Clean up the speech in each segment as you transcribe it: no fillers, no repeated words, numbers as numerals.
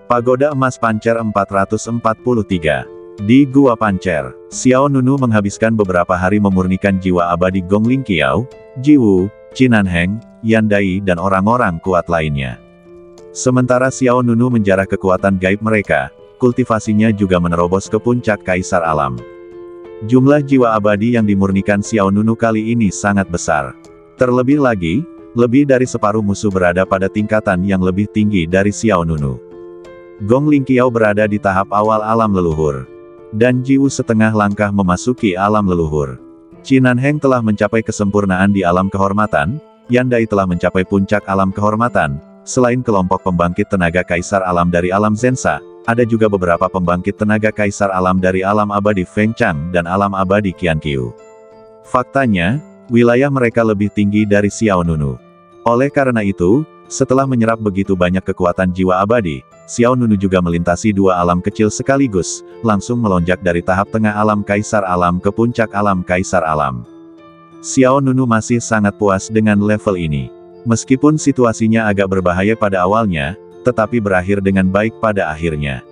Pagoda Emas Pancer 443. Di Gua Pancer, Xiao Nunu menghabiskan beberapa hari memurnikan jiwa abadi Gong Ling Qiao, Jiwu, Qin Nanheng, Yan Dai dan orang-orang kuat lainnya. Sementara Xiao Nunu menjarah kekuatan gaib mereka, kultivasinya juga menerobos ke puncak Kaisar Alam. Jumlah jiwa abadi yang dimurnikan Xiao Nunu kali ini sangat besar. Terlebih lagi, lebih dari separuh musuh berada pada tingkatan yang lebih tinggi dari Xiao Nunu. Gong Ling Qiao berada di tahap awal alam leluhur. Dan Jiwu setengah langkah memasuki alam leluhur. Qin Nanheng telah mencapai kesempurnaan di alam kehormatan, Yan Dai telah mencapai puncak alam kehormatan. Selain kelompok pembangkit tenaga Kaisar Alam dari alam Zensa, ada juga beberapa pembangkit tenaga Kaisar Alam dari alam abadi Feng Chang dan alam abadi Qianqiu. Faktanya, wilayah mereka lebih tinggi dari Xiao Nunu. Oleh karena itu, setelah menyerap begitu banyak kekuatan jiwa abadi, Xiao Nunu juga melintasi dua alam kecil sekaligus, langsung melonjak dari tahap tengah alam Kaisar Alam ke puncak alam Kaisar Alam. Xiao Nunu masih sangat puas dengan level ini. Meskipun situasinya agak berbahaya pada awalnya, tetapi berakhir dengan baik pada akhirnya.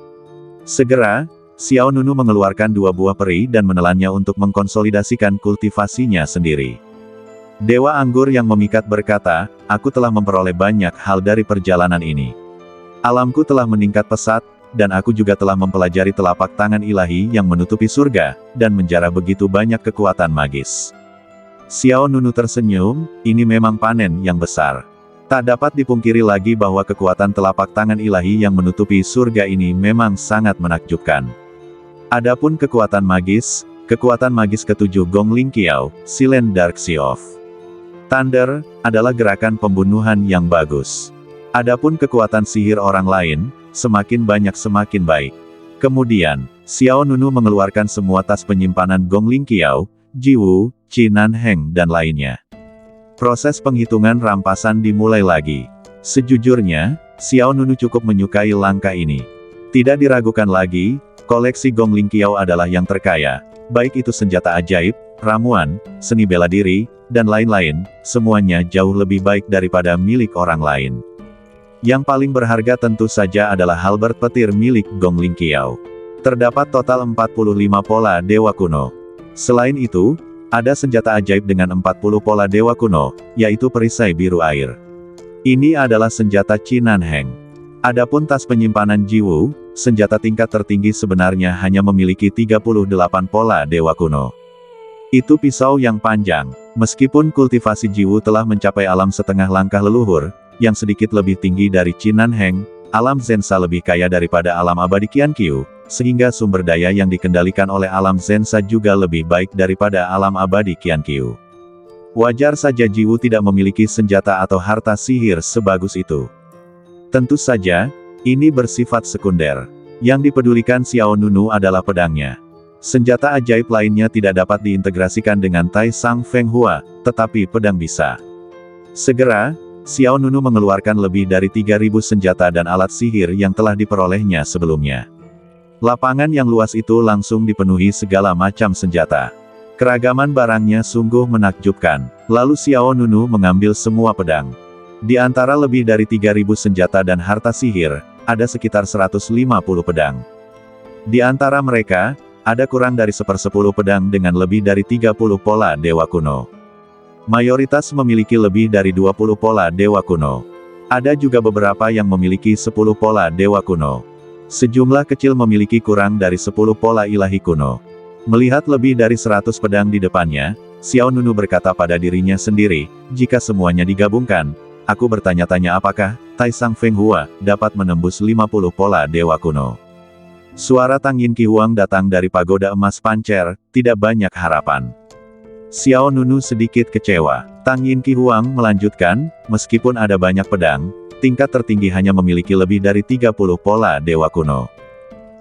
Segera, Xiao Nunu mengeluarkan dua buah peri dan menelannya untuk mengkonsolidasikan kultivasinya sendiri. Dewa Anggur yang memikat berkata, "Aku telah memperoleh banyak hal dari perjalanan ini. Alamku telah meningkat pesat, dan aku juga telah mempelajari telapak tangan ilahi yang menutupi surga, dan menjarah begitu banyak kekuatan magis." Xiao Nunu tersenyum, ini memang panen yang besar. Tak dapat dipungkiri lagi bahwa kekuatan telapak tangan ilahi yang menutupi surga ini memang sangat menakjubkan. Adapun kekuatan magis ketujuh Gong Ling Qiao, Silent Dark Sea of Thunder, adalah gerakan pembunuhan yang bagus. Adapun kekuatan sihir orang lain, semakin banyak semakin baik. Kemudian, Xiao Nunu mengeluarkan semua tas penyimpanan Gong Ling Qiao, Jiwu, Qin Nanheng dan lainnya. Proses penghitungan rampasan dimulai lagi. Sejujurnya, Xiao Nunu cukup menyukai langkah ini. Tidak diragukan lagi, koleksi Gong Ling Qiao adalah yang terkaya, baik itu senjata ajaib, ramuan, seni bela diri, dan lain-lain, semuanya jauh lebih baik daripada milik orang lain. Yang paling berharga tentu saja adalah halberd petir milik Gong Ling Qiao. Terdapat total 45 pola dewa kuno. Selain itu, ada senjata ajaib dengan 40 pola dewa kuno, yaitu perisai biru air. Ini adalah senjata Qin Nanheng. Adapun tas penyimpanan Jiwu, senjata tingkat tertinggi sebenarnya hanya memiliki 38 pola dewa kuno. Itu pisau yang panjang. Meskipun kultivasi Jiwu telah mencapai alam setengah langkah leluhur, yang sedikit lebih tinggi dari Qin Nanheng, alam Zensa lebih kaya daripada alam abadi Qianqiu, sehingga sumber daya yang dikendalikan oleh alam Zensa juga lebih baik daripada alam abadi Qianqiu. Wajar saja Jiwu tidak memiliki senjata atau harta sihir sebagus itu. Tentu saja, ini bersifat sekunder. Yang dipedulikan Xiao Nunu adalah pedangnya. Senjata ajaib lainnya tidak dapat diintegrasikan dengan Tai Sang Feng Hua, tetapi pedang bisa. Segera, Xiao Nunu mengeluarkan lebih dari 3.000 senjata dan alat sihir yang telah diperolehnya sebelumnya. Lapangan yang luas itu langsung dipenuhi segala macam senjata. Keragaman barangnya sungguh menakjubkan. Lalu Xiao Nunu mengambil semua pedang. Di antara lebih dari 3.000 senjata dan harta sihir, ada sekitar 150 pedang. Di antara mereka, ada kurang dari 1/10 pedang dengan lebih dari 30 pola dewa kuno. Mayoritas memiliki lebih dari 20 pola dewa kuno. Ada juga beberapa yang memiliki 10 pola dewa kuno. Sejumlah kecil memiliki kurang dari 10 pola ilahi kuno. Melihat lebih dari 100 pedang di depannya, Xiao Nunu berkata pada dirinya sendiri, jika semuanya digabungkan, aku bertanya-tanya apakah Tai Sang Feng Hua dapat menembus 50 pola dewa kuno. Suara Tang Yin Qihuang datang dari Pagoda Emas Pancer, tidak banyak harapan. Xiao Nunu sedikit kecewa. Tang Yin Qihuang melanjutkan, meskipun ada banyak pedang, tingkat tertinggi hanya memiliki lebih dari 30 pola dewa kuno.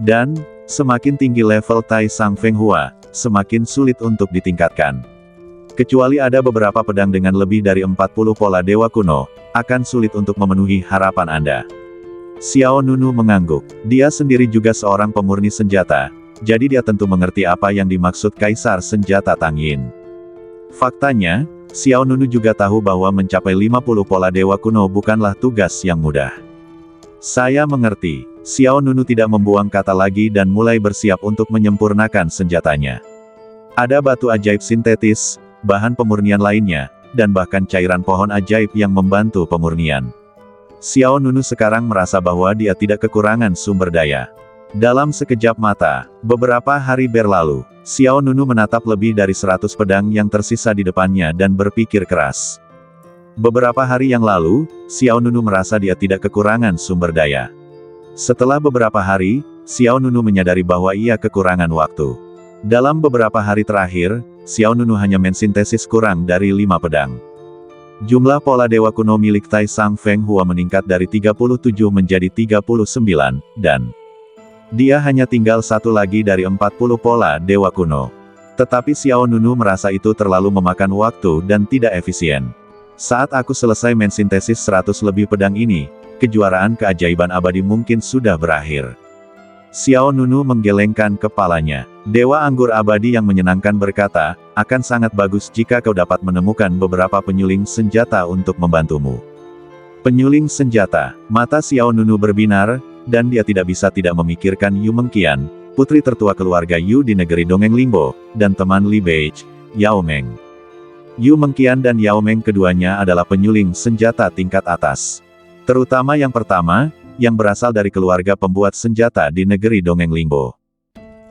Dan, semakin tinggi level Tai Sang Feng Hua, semakin sulit untuk ditingkatkan. Kecuali ada beberapa pedang dengan lebih dari 40 pola dewa kuno, akan sulit untuk memenuhi harapan Anda. Xiao Nunu mengangguk. Dia sendiri juga seorang pemurni senjata, jadi dia tentu mengerti apa yang dimaksud Kaisar Senjata Tang Yin. Faktanya, Xiao Nunu juga tahu bahwa mencapai 50 pola dewa kuno bukanlah tugas yang mudah. Saya mengerti. Xiao Nunu tidak membuang kata lagi dan mulai bersiap untuk menyempurnakan senjatanya. Ada batu ajaib sintetis, bahan pemurnian lainnya, dan bahkan cairan pohon ajaib yang membantu pemurnian. Xiao Nunu sekarang merasa bahwa dia tidak kekurangan sumber daya. Dalam sekejap mata, beberapa hari berlalu, Xiao Nunu menatap lebih dari 100 pedang yang tersisa di depannya dan berpikir keras. Beberapa hari yang lalu, Xiao Nunu merasa dia tidak kekurangan sumber daya. Setelah beberapa hari, Xiao Nunu menyadari bahwa ia kekurangan waktu. Dalam beberapa hari terakhir, Xiao Nunu hanya mensintesis kurang dari 5 pedang. Jumlah pola dewa kuno milik Tai Sang Feng Hua meningkat dari 37 menjadi 39, dan dia hanya tinggal satu lagi dari 40 pola dewa kuno. Tetapi Xiao Nunu merasa itu terlalu memakan waktu dan tidak efisien. Saat aku selesai mensintesis 100 lebih pedang ini, kejuaraan keajaiban abadi mungkin sudah berakhir. Xiao Nunu menggelengkan kepalanya. Dewa anggur abadi yang menyenangkan berkata, akan sangat bagus jika kau dapat menemukan beberapa penyuling senjata untuk membantumu. Penyuling senjata. Mata Xiao Nunu berbinar, dan dia tidak bisa tidak memikirkan Yu Mengqian, putri tertua keluarga Yu di negeri Dongeng Lingbo, dan teman Li Beige, Yao Meng. Yu Mengqian dan Yao Meng keduanya adalah penyuling senjata tingkat atas. Terutama yang pertama, yang berasal dari keluarga pembuat senjata di negeri Dongeng Lingbo.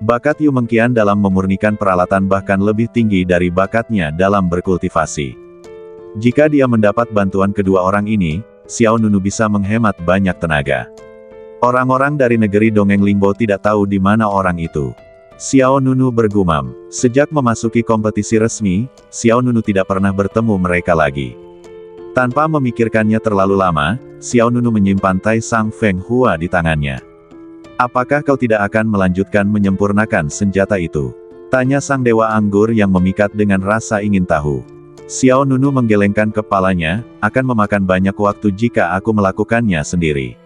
Bakat Yu Mengqian dalam memurnikan peralatan bahkan lebih tinggi dari bakatnya dalam berkultivasi. Jika dia mendapat bantuan kedua orang ini, Xiao Nunu bisa menghemat banyak tenaga. Orang-orang dari negeri Dongeng Lingbo tidak tahu di mana orang itu. Xiao Nunu bergumam. Sejak memasuki kompetisi resmi, Xiao Nunu tidak pernah bertemu mereka lagi. Tanpa memikirkannya terlalu lama, Xiao Nunu menyimpan Tai Sang Feng Hua di tangannya. Apakah kau tidak akan melanjutkan menyempurnakan senjata itu? Tanya sang dewa anggur yang memikat dengan rasa ingin tahu. Xiao Nunu menggelengkan kepalanya, akan memakan banyak waktu jika aku melakukannya sendiri.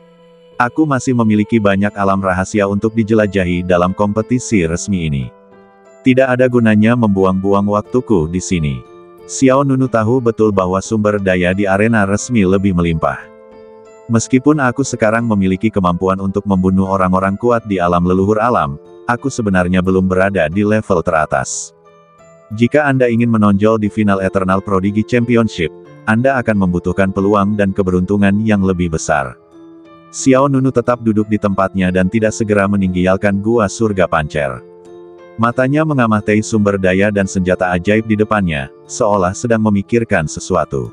Aku masih memiliki banyak alam rahasia untuk dijelajahi dalam kompetisi resmi ini. Tidak ada gunanya membuang-buang waktuku di sini. Xiao Nunu tahu betul bahwa sumber daya di arena resmi lebih melimpah. Meskipun aku sekarang memiliki kemampuan untuk membunuh orang-orang kuat di alam leluhur alam, aku sebenarnya belum berada di level teratas. Jika Anda ingin menonjol di final Eternal Prodigy Championship, Anda akan membutuhkan peluang dan keberuntungan yang lebih besar. Xiao Nunu tetap duduk di tempatnya dan tidak segera meninggalkan gua surga pancer. Matanya mengamati sumber daya dan senjata ajaib di depannya, seolah sedang memikirkan sesuatu.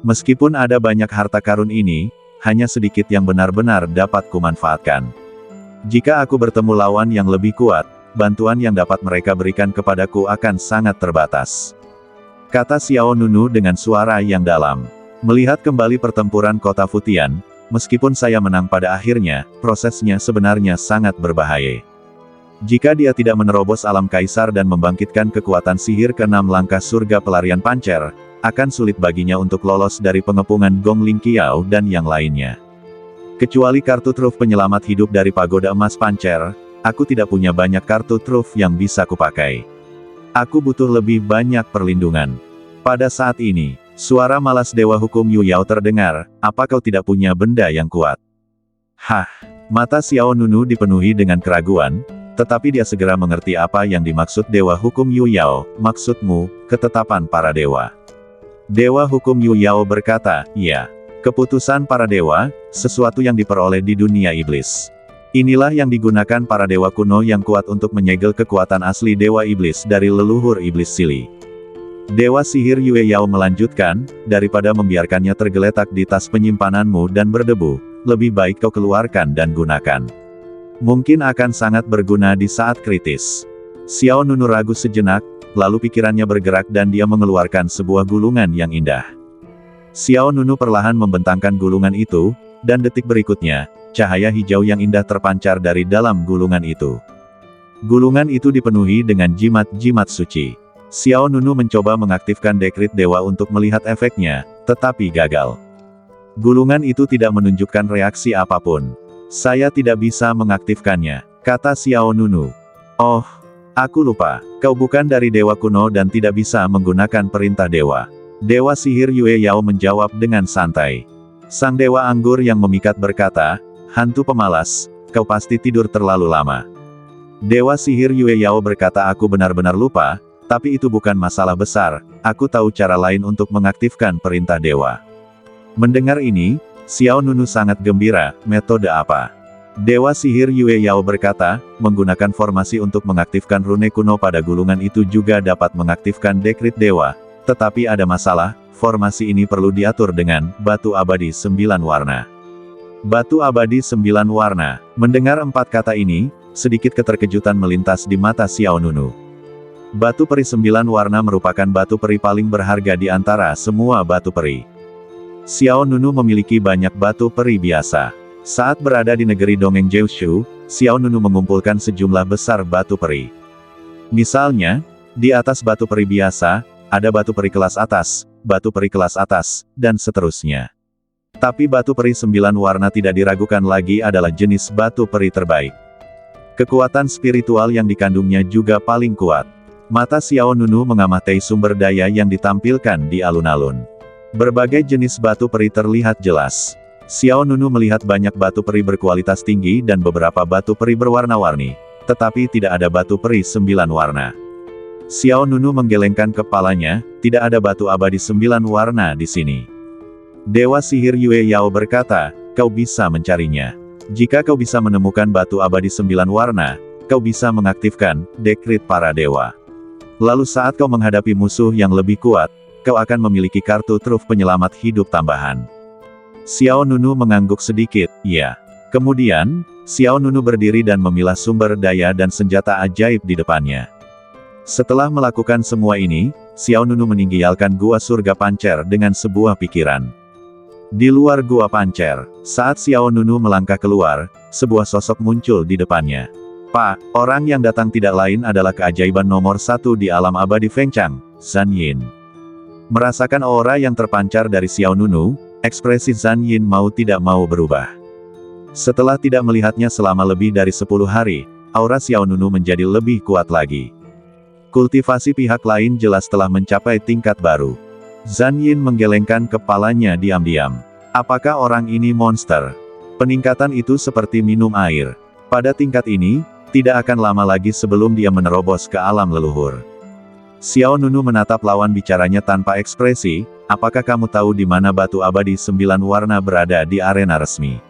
Meskipun ada banyak harta karun ini, hanya sedikit yang benar-benar dapat kumanfaatkan. Jika aku bertemu lawan yang lebih kuat, bantuan yang dapat mereka berikan kepadaku akan sangat terbatas. Kata Xiao Nunu dengan suara yang dalam. Melihat kembali pertempuran kota Futian, meskipun saya menang pada akhirnya, prosesnya sebenarnya sangat berbahaya. Jika dia tidak menerobos alam kaisar dan membangkitkan kekuatan sihir ke-6 langkah surga pelarian pancer, akan sulit baginya untuk lolos dari pengepungan Gong Ling Qiao dan yang lainnya. Kecuali kartu truf penyelamat hidup dari pagoda emas pancer, aku tidak punya banyak kartu truf yang bisa kupakai. Aku butuh lebih banyak perlindungan. Pada saat ini, suara malas Dewa Hukum Yu Yao terdengar, apa kau tidak punya benda yang kuat? Hah, mata Xiao Nunu dipenuhi dengan keraguan, tetapi dia segera mengerti apa yang dimaksud Dewa Hukum Yu Yao, maksudmu, ketetapan para dewa. Dewa Hukum Yu Yao berkata, iya. Keputusan para dewa, sesuatu yang diperoleh di dunia iblis. Inilah yang digunakan para dewa kuno yang kuat untuk menyegel kekuatan asli dewa iblis dari leluhur iblis Sili. Dewa sihir Yue Yao melanjutkan, daripada membiarkannya tergeletak di tas penyimpananmu dan berdebu, lebih baik kau keluarkan dan gunakan. Mungkin akan sangat berguna di saat kritis. Xiao Nunu ragu sejenak, lalu pikirannya bergerak dan dia mengeluarkan sebuah gulungan yang indah. Xiao Nunu perlahan membentangkan gulungan itu, dan detik berikutnya, cahaya hijau yang indah terpancar dari dalam gulungan itu. Gulungan itu dipenuhi dengan jimat-jimat suci. Xiao Nunu mencoba mengaktifkan dekrit dewa untuk melihat efeknya, tetapi gagal. Gulungan itu tidak menunjukkan reaksi apapun. Saya tidak bisa mengaktifkannya, kata Xiao Nunu. Oh, aku lupa, kau bukan dari dewa kuno dan tidak bisa menggunakan perintah dewa. Dewa sihir Yue Yao menjawab dengan santai. Sang dewa anggur yang memikat berkata, hantu pemalas, kau pasti tidur terlalu lama. Dewa sihir Yue Yao berkata, aku benar-benar lupa, tapi itu bukan masalah besar, aku tahu cara lain untuk mengaktifkan perintah dewa. Mendengar ini, Xiao Nunu sangat gembira, metode apa? Dewa sihir Yue Yao berkata, menggunakan formasi untuk mengaktifkan rune kuno pada gulungan itu juga dapat mengaktifkan dekrit dewa, tetapi ada masalah, formasi ini perlu diatur dengan batu abadi 9 warna. Batu abadi 9 warna. Mendengar 4 kata ini, sedikit keterkejutan melintas di mata Xiao Nunu. Batu peri 9 warna merupakan batu peri paling berharga di antara semua batu peri. Xiao Nunu memiliki banyak batu peri biasa. Saat berada di negeri dongeng Jiushu, Xiao Nunu mengumpulkan sejumlah besar batu peri. Misalnya, di atas batu peri biasa, ada batu peri kelas atas, dan seterusnya. Tapi batu peri 9 warna tidak diragukan lagi adalah jenis batu peri terbaik. Kekuatan spiritual yang dikandungnya juga paling kuat. Mata Xiao Nunu mengamati sumber daya yang ditampilkan di alun-alun. Berbagai jenis batu peri terlihat jelas. Xiao Nunu melihat banyak batu peri berkualitas tinggi dan beberapa batu peri berwarna-warni, tetapi tidak ada batu peri 9 warna. Xiao Nunu menggelengkan kepalanya, tidak ada batu abadi 9 warna di sini. Dewa sihir Yue Yao berkata, kau bisa mencarinya. Jika kau bisa menemukan batu abadi 9 warna, kau bisa mengaktifkan dekrit para dewa. Lalu saat kau menghadapi musuh yang lebih kuat, kau akan memiliki kartu truf penyelamat hidup tambahan. Xiao Nunu mengangguk sedikit, ya. Kemudian, Xiao Nunu berdiri dan memilah sumber daya dan senjata ajaib di depannya. Setelah melakukan semua ini, Xiao Nunu meninggalkan gua surga pancer dengan sebuah pikiran. Di luar gua pancer, saat Xiao Nunu melangkah keluar, sebuah sosok muncul di depannya. Pak, orang yang datang tidak lain adalah keajaiban nomor 1 di alam abadi Fengchang, Zhan Yin. Merasakan aura yang terpancar dari Xiao Nunu, ekspresi Zhan Yin mau tidak mau berubah. Setelah tidak melihatnya selama lebih dari 10 hari, aura Xiao Nunu menjadi lebih kuat lagi. Kultivasi pihak lain jelas telah mencapai tingkat baru. Zhan Yin menggelengkan kepalanya diam-diam. Apakah orang ini monster? Peningkatan itu seperti minum air. Pada tingkat ini, tidak akan lama lagi sebelum dia menerobos ke alam leluhur. Xiao Nunu menatap lawan bicaranya tanpa ekspresi, apakah kamu tahu di mana batu abadi 9 warna berada di arena resmi?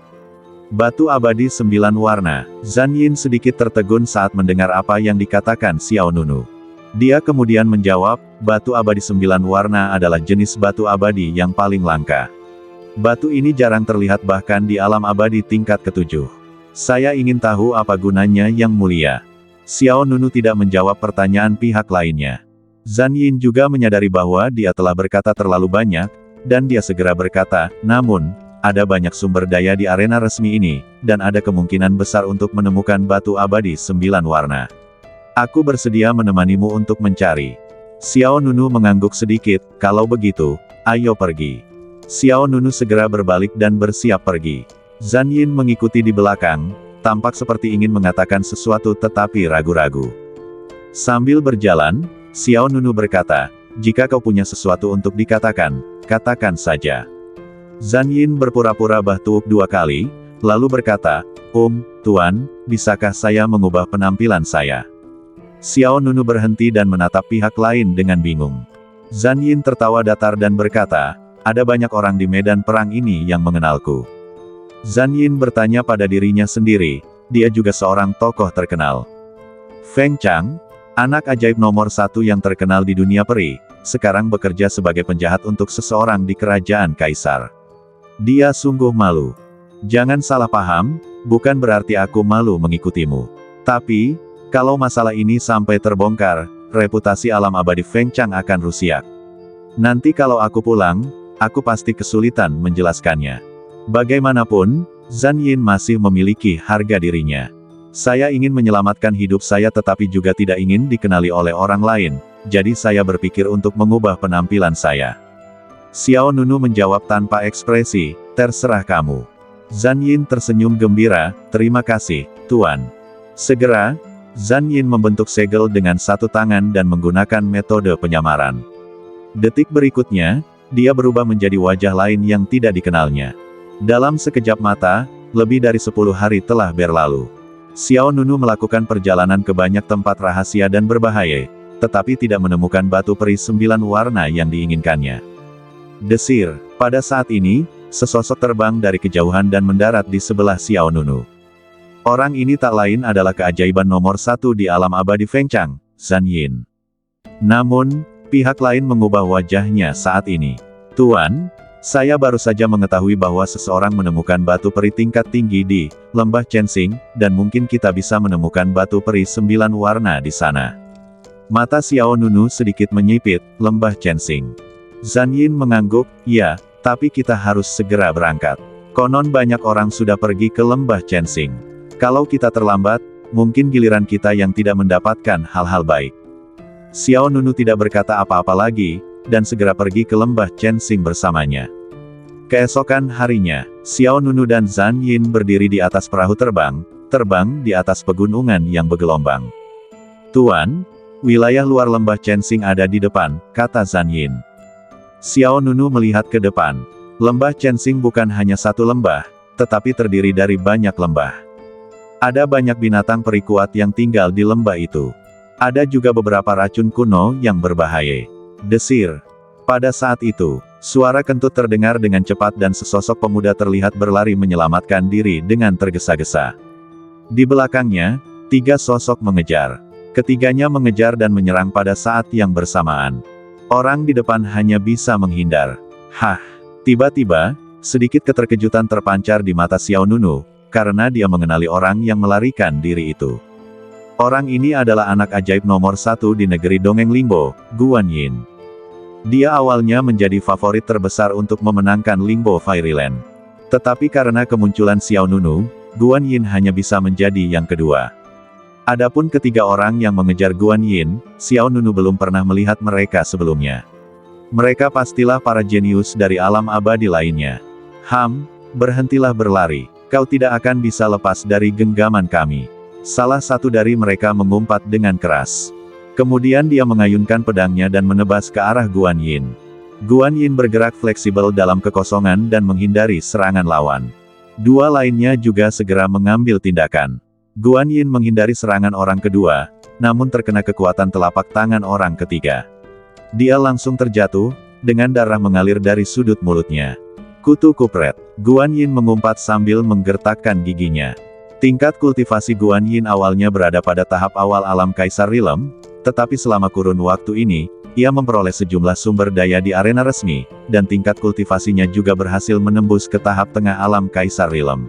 Batu abadi 9 warna. Zhan Yin sedikit tertegun saat mendengar apa yang dikatakan Xiao Nunu. Dia kemudian menjawab, batu abadi 9 warna adalah jenis batu abadi yang paling langka. Batu ini jarang terlihat bahkan di alam abadi tingkat ke-7. Saya ingin tahu apa gunanya yang mulia. Xiao Nunu tidak menjawab pertanyaan pihak lainnya. Zhan Yin juga menyadari bahwa dia telah berkata terlalu banyak, dan dia segera berkata, namun, ada banyak sumber daya di arena resmi ini, dan ada kemungkinan besar untuk menemukan batu abadi 9 warna. Aku bersedia menemanimu untuk mencari. Xiao Nunu mengangguk sedikit, kalau begitu, ayo pergi. Xiao Nunu segera berbalik dan bersiap pergi. Zhan Yin mengikuti di belakang, tampak seperti ingin mengatakan sesuatu tetapi ragu-ragu. Sambil berjalan, Xiao Nunu berkata, jika kau punya sesuatu untuk dikatakan, katakan saja. Zhan Yin berpura-pura batuk 2 kali, lalu berkata, Tuan, bisakah saya mengubah penampilan saya? Xiao Nunu berhenti dan menatap pihak lain dengan bingung. Zhan Yin tertawa datar dan berkata, ada banyak orang di medan perang ini yang mengenalku. Zhan Yin bertanya pada dirinya sendiri, dia juga seorang tokoh terkenal. Feng Chang, anak ajaib nomor 1 yang terkenal di dunia peri, sekarang bekerja sebagai penjahat untuk seseorang di kerajaan kaisar. Dia sungguh malu. Jangan salah paham, bukan berarti aku malu mengikutimu. Tapi, kalau masalah ini sampai terbongkar, reputasi alam abadi Feng Chang akan rusak. Nanti kalau aku pulang, aku pasti kesulitan menjelaskannya. Bagaimanapun, Zhan Yin masih memiliki harga dirinya. Saya ingin menyelamatkan hidup saya tetapi juga tidak ingin dikenali oleh orang lain, jadi saya berpikir untuk mengubah penampilan saya. Xiao Nunu menjawab tanpa ekspresi, terserah kamu. Zhan Yin tersenyum gembira, terima kasih, Tuan. Segera, Zhan Yin membentuk segel dengan satu tangan dan menggunakan metode penyamaran. Detik berikutnya, dia berubah menjadi wajah lain yang tidak dikenalnya. Dalam sekejap mata, lebih dari 10 hari telah berlalu. Xiao Nunu melakukan perjalanan ke banyak tempat rahasia dan berbahaya, tetapi tidak menemukan batu peri 9 warna yang diinginkannya. Desir, pada saat ini, sesosok terbang dari kejauhan dan mendarat di sebelah Xiao Nunu. Orang ini tak lain adalah keajaiban nomor 1 di alam abadi Fengchang, Zhan Yin. Namun, pihak lain mengubah wajahnya saat ini. Tuan, saya baru saja mengetahui bahwa seseorang menemukan batu peri tingkat tinggi di Lembah Chensing, dan mungkin kita bisa menemukan batu peri 9 warna di sana. Mata Xiao Nunu sedikit menyipit, Lembah Chensing. Zhan Yin mengangguk, ya, tapi kita harus segera berangkat. Konon banyak orang sudah pergi ke Lembah Chensing. Kalau kita terlambat, mungkin giliran kita yang tidak mendapatkan hal-hal baik. Xiao Nunu tidak berkata apa-apa lagi, dan segera pergi ke Lembah Chensing bersamanya. Keesokan harinya, Xiao Nunu dan Zhan Yin berdiri di atas perahu terbang di atas pegunungan yang bergelombang. Tuan, wilayah luar Lembah Chensing ada di depan, kata Zhan Yin. Xiao Nunu melihat ke depan. Lembah Chensing bukan hanya satu lembah, tetapi terdiri dari banyak lembah. Ada banyak binatang peri kuat yang tinggal di lembah itu. Ada juga beberapa racun kuno yang berbahaya. Desir. Pada saat itu, suara kentut terdengar dengan cepat dan sesosok pemuda terlihat berlari menyelamatkan diri dengan tergesa-gesa. Di belakangnya, 3 sosok mengejar. Ketiganya mengejar dan menyerang pada saat yang bersamaan. Orang di depan hanya bisa menghindar. Hah! Tiba-tiba, sedikit keterkejutan terpancar di mata Xiao Nunu, karena dia mengenali orang yang melarikan diri itu. Orang ini adalah anak ajaib nomor 1 di negeri dongeng Lingbo, Guan Yin. Dia awalnya menjadi favorit terbesar untuk memenangkan Lingbo Fairyland. Tetapi karena kemunculan Xiao Nunu, Guan Yin hanya bisa menjadi yang kedua. Adapun ketiga orang yang mengejar Guan Yin, Xiao Nunu belum pernah melihat mereka sebelumnya. Mereka pastilah para jenius dari alam abadi lainnya. Berhentilah berlari. Kau tidak akan bisa lepas dari genggaman kami. Salah satu dari mereka mengumpat dengan keras. Kemudian dia mengayunkan pedangnya dan menebas ke arah Guan Yin. Guan Yin bergerak fleksibel dalam kekosongan dan menghindari serangan lawan. 2 lainnya juga segera mengambil tindakan. Guan Yin menghindari serangan orang kedua, namun terkena kekuatan telapak tangan orang ketiga. Dia langsung terjatuh, dengan darah mengalir dari sudut mulutnya. Kutu kupret. Guan Yin mengumpat sambil menggertakkan giginya. Tingkat kultivasi Guan Yin awalnya berada pada tahap awal alam Kaisar Rilem, tetapi selama kurun waktu ini, ia memperoleh sejumlah sumber daya di arena resmi, dan tingkat kultivasinya juga berhasil menembus ke tahap tengah alam Kaisar Rilem.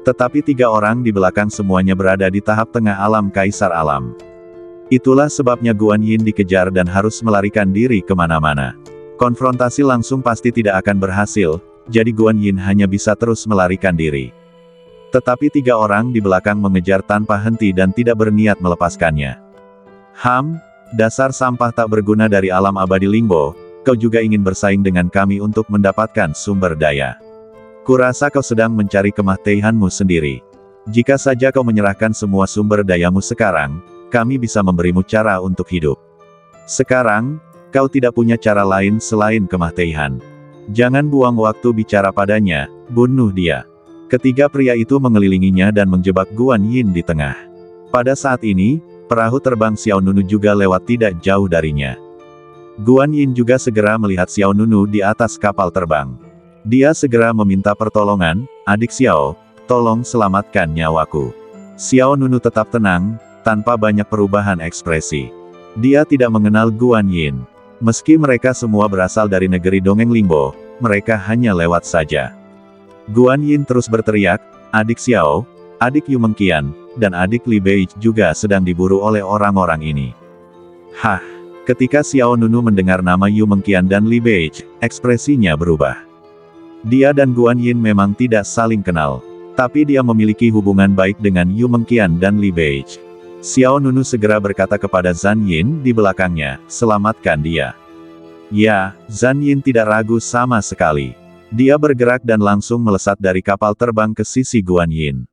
Tetapi 3 orang di belakang semuanya berada di tahap tengah alam Kaisar Alam. Itulah sebabnya Guan Yin dikejar dan harus melarikan diri kemana-mana. Konfrontasi langsung pasti tidak akan berhasil, jadi Guan Yin hanya bisa terus melarikan diri. Tetapi 3 orang di belakang mengejar tanpa henti dan tidak berniat melepaskannya. Dasar sampah tak berguna dari alam abadi Lingbo, kau juga ingin bersaing dengan kami untuk mendapatkan sumber daya. Kurasa kau sedang mencari kematianmu sendiri. Jika saja kau menyerahkan semua sumber dayamu sekarang, kami bisa memberimu cara untuk hidup. Sekarang, kau tidak punya cara lain selain kematian. Jangan buang waktu bicara padanya, bunuh dia. Ketiga pria itu mengelilinginya dan menjebak Guan Yin di tengah. Pada saat ini, perahu terbang Xiao Nunu juga lewat tidak jauh darinya. Guan Yin juga segera melihat Xiao Nunu di atas kapal terbang. Dia segera meminta pertolongan, adik Xiao, tolong selamatkan nyawaku. Xiao Nunu tetap tenang, tanpa banyak perubahan ekspresi. Dia tidak mengenal Guan Yin. Meski mereka semua berasal dari negeri dongeng Lingbo, mereka hanya lewat saja. Guan Yin terus berteriak, adik Xiao, adik Yu Mengqian, dan adik Li Bei juga sedang diburu oleh orang-orang ini. Ketika Xiao Nunu mendengar nama Yu Mengqian dan Li Bei, ekspresinya berubah. Dia dan Guan Yin memang tidak saling kenal, tapi dia memiliki hubungan baik dengan Yu Mengqian dan Li Bei. Xiao Nunu segera berkata kepada Zhan Yin di belakangnya, selamatkan dia. Ya, Zhan Yin tidak ragu sama sekali. Dia bergerak dan langsung melesat dari kapal terbang ke sisi Guan Yin.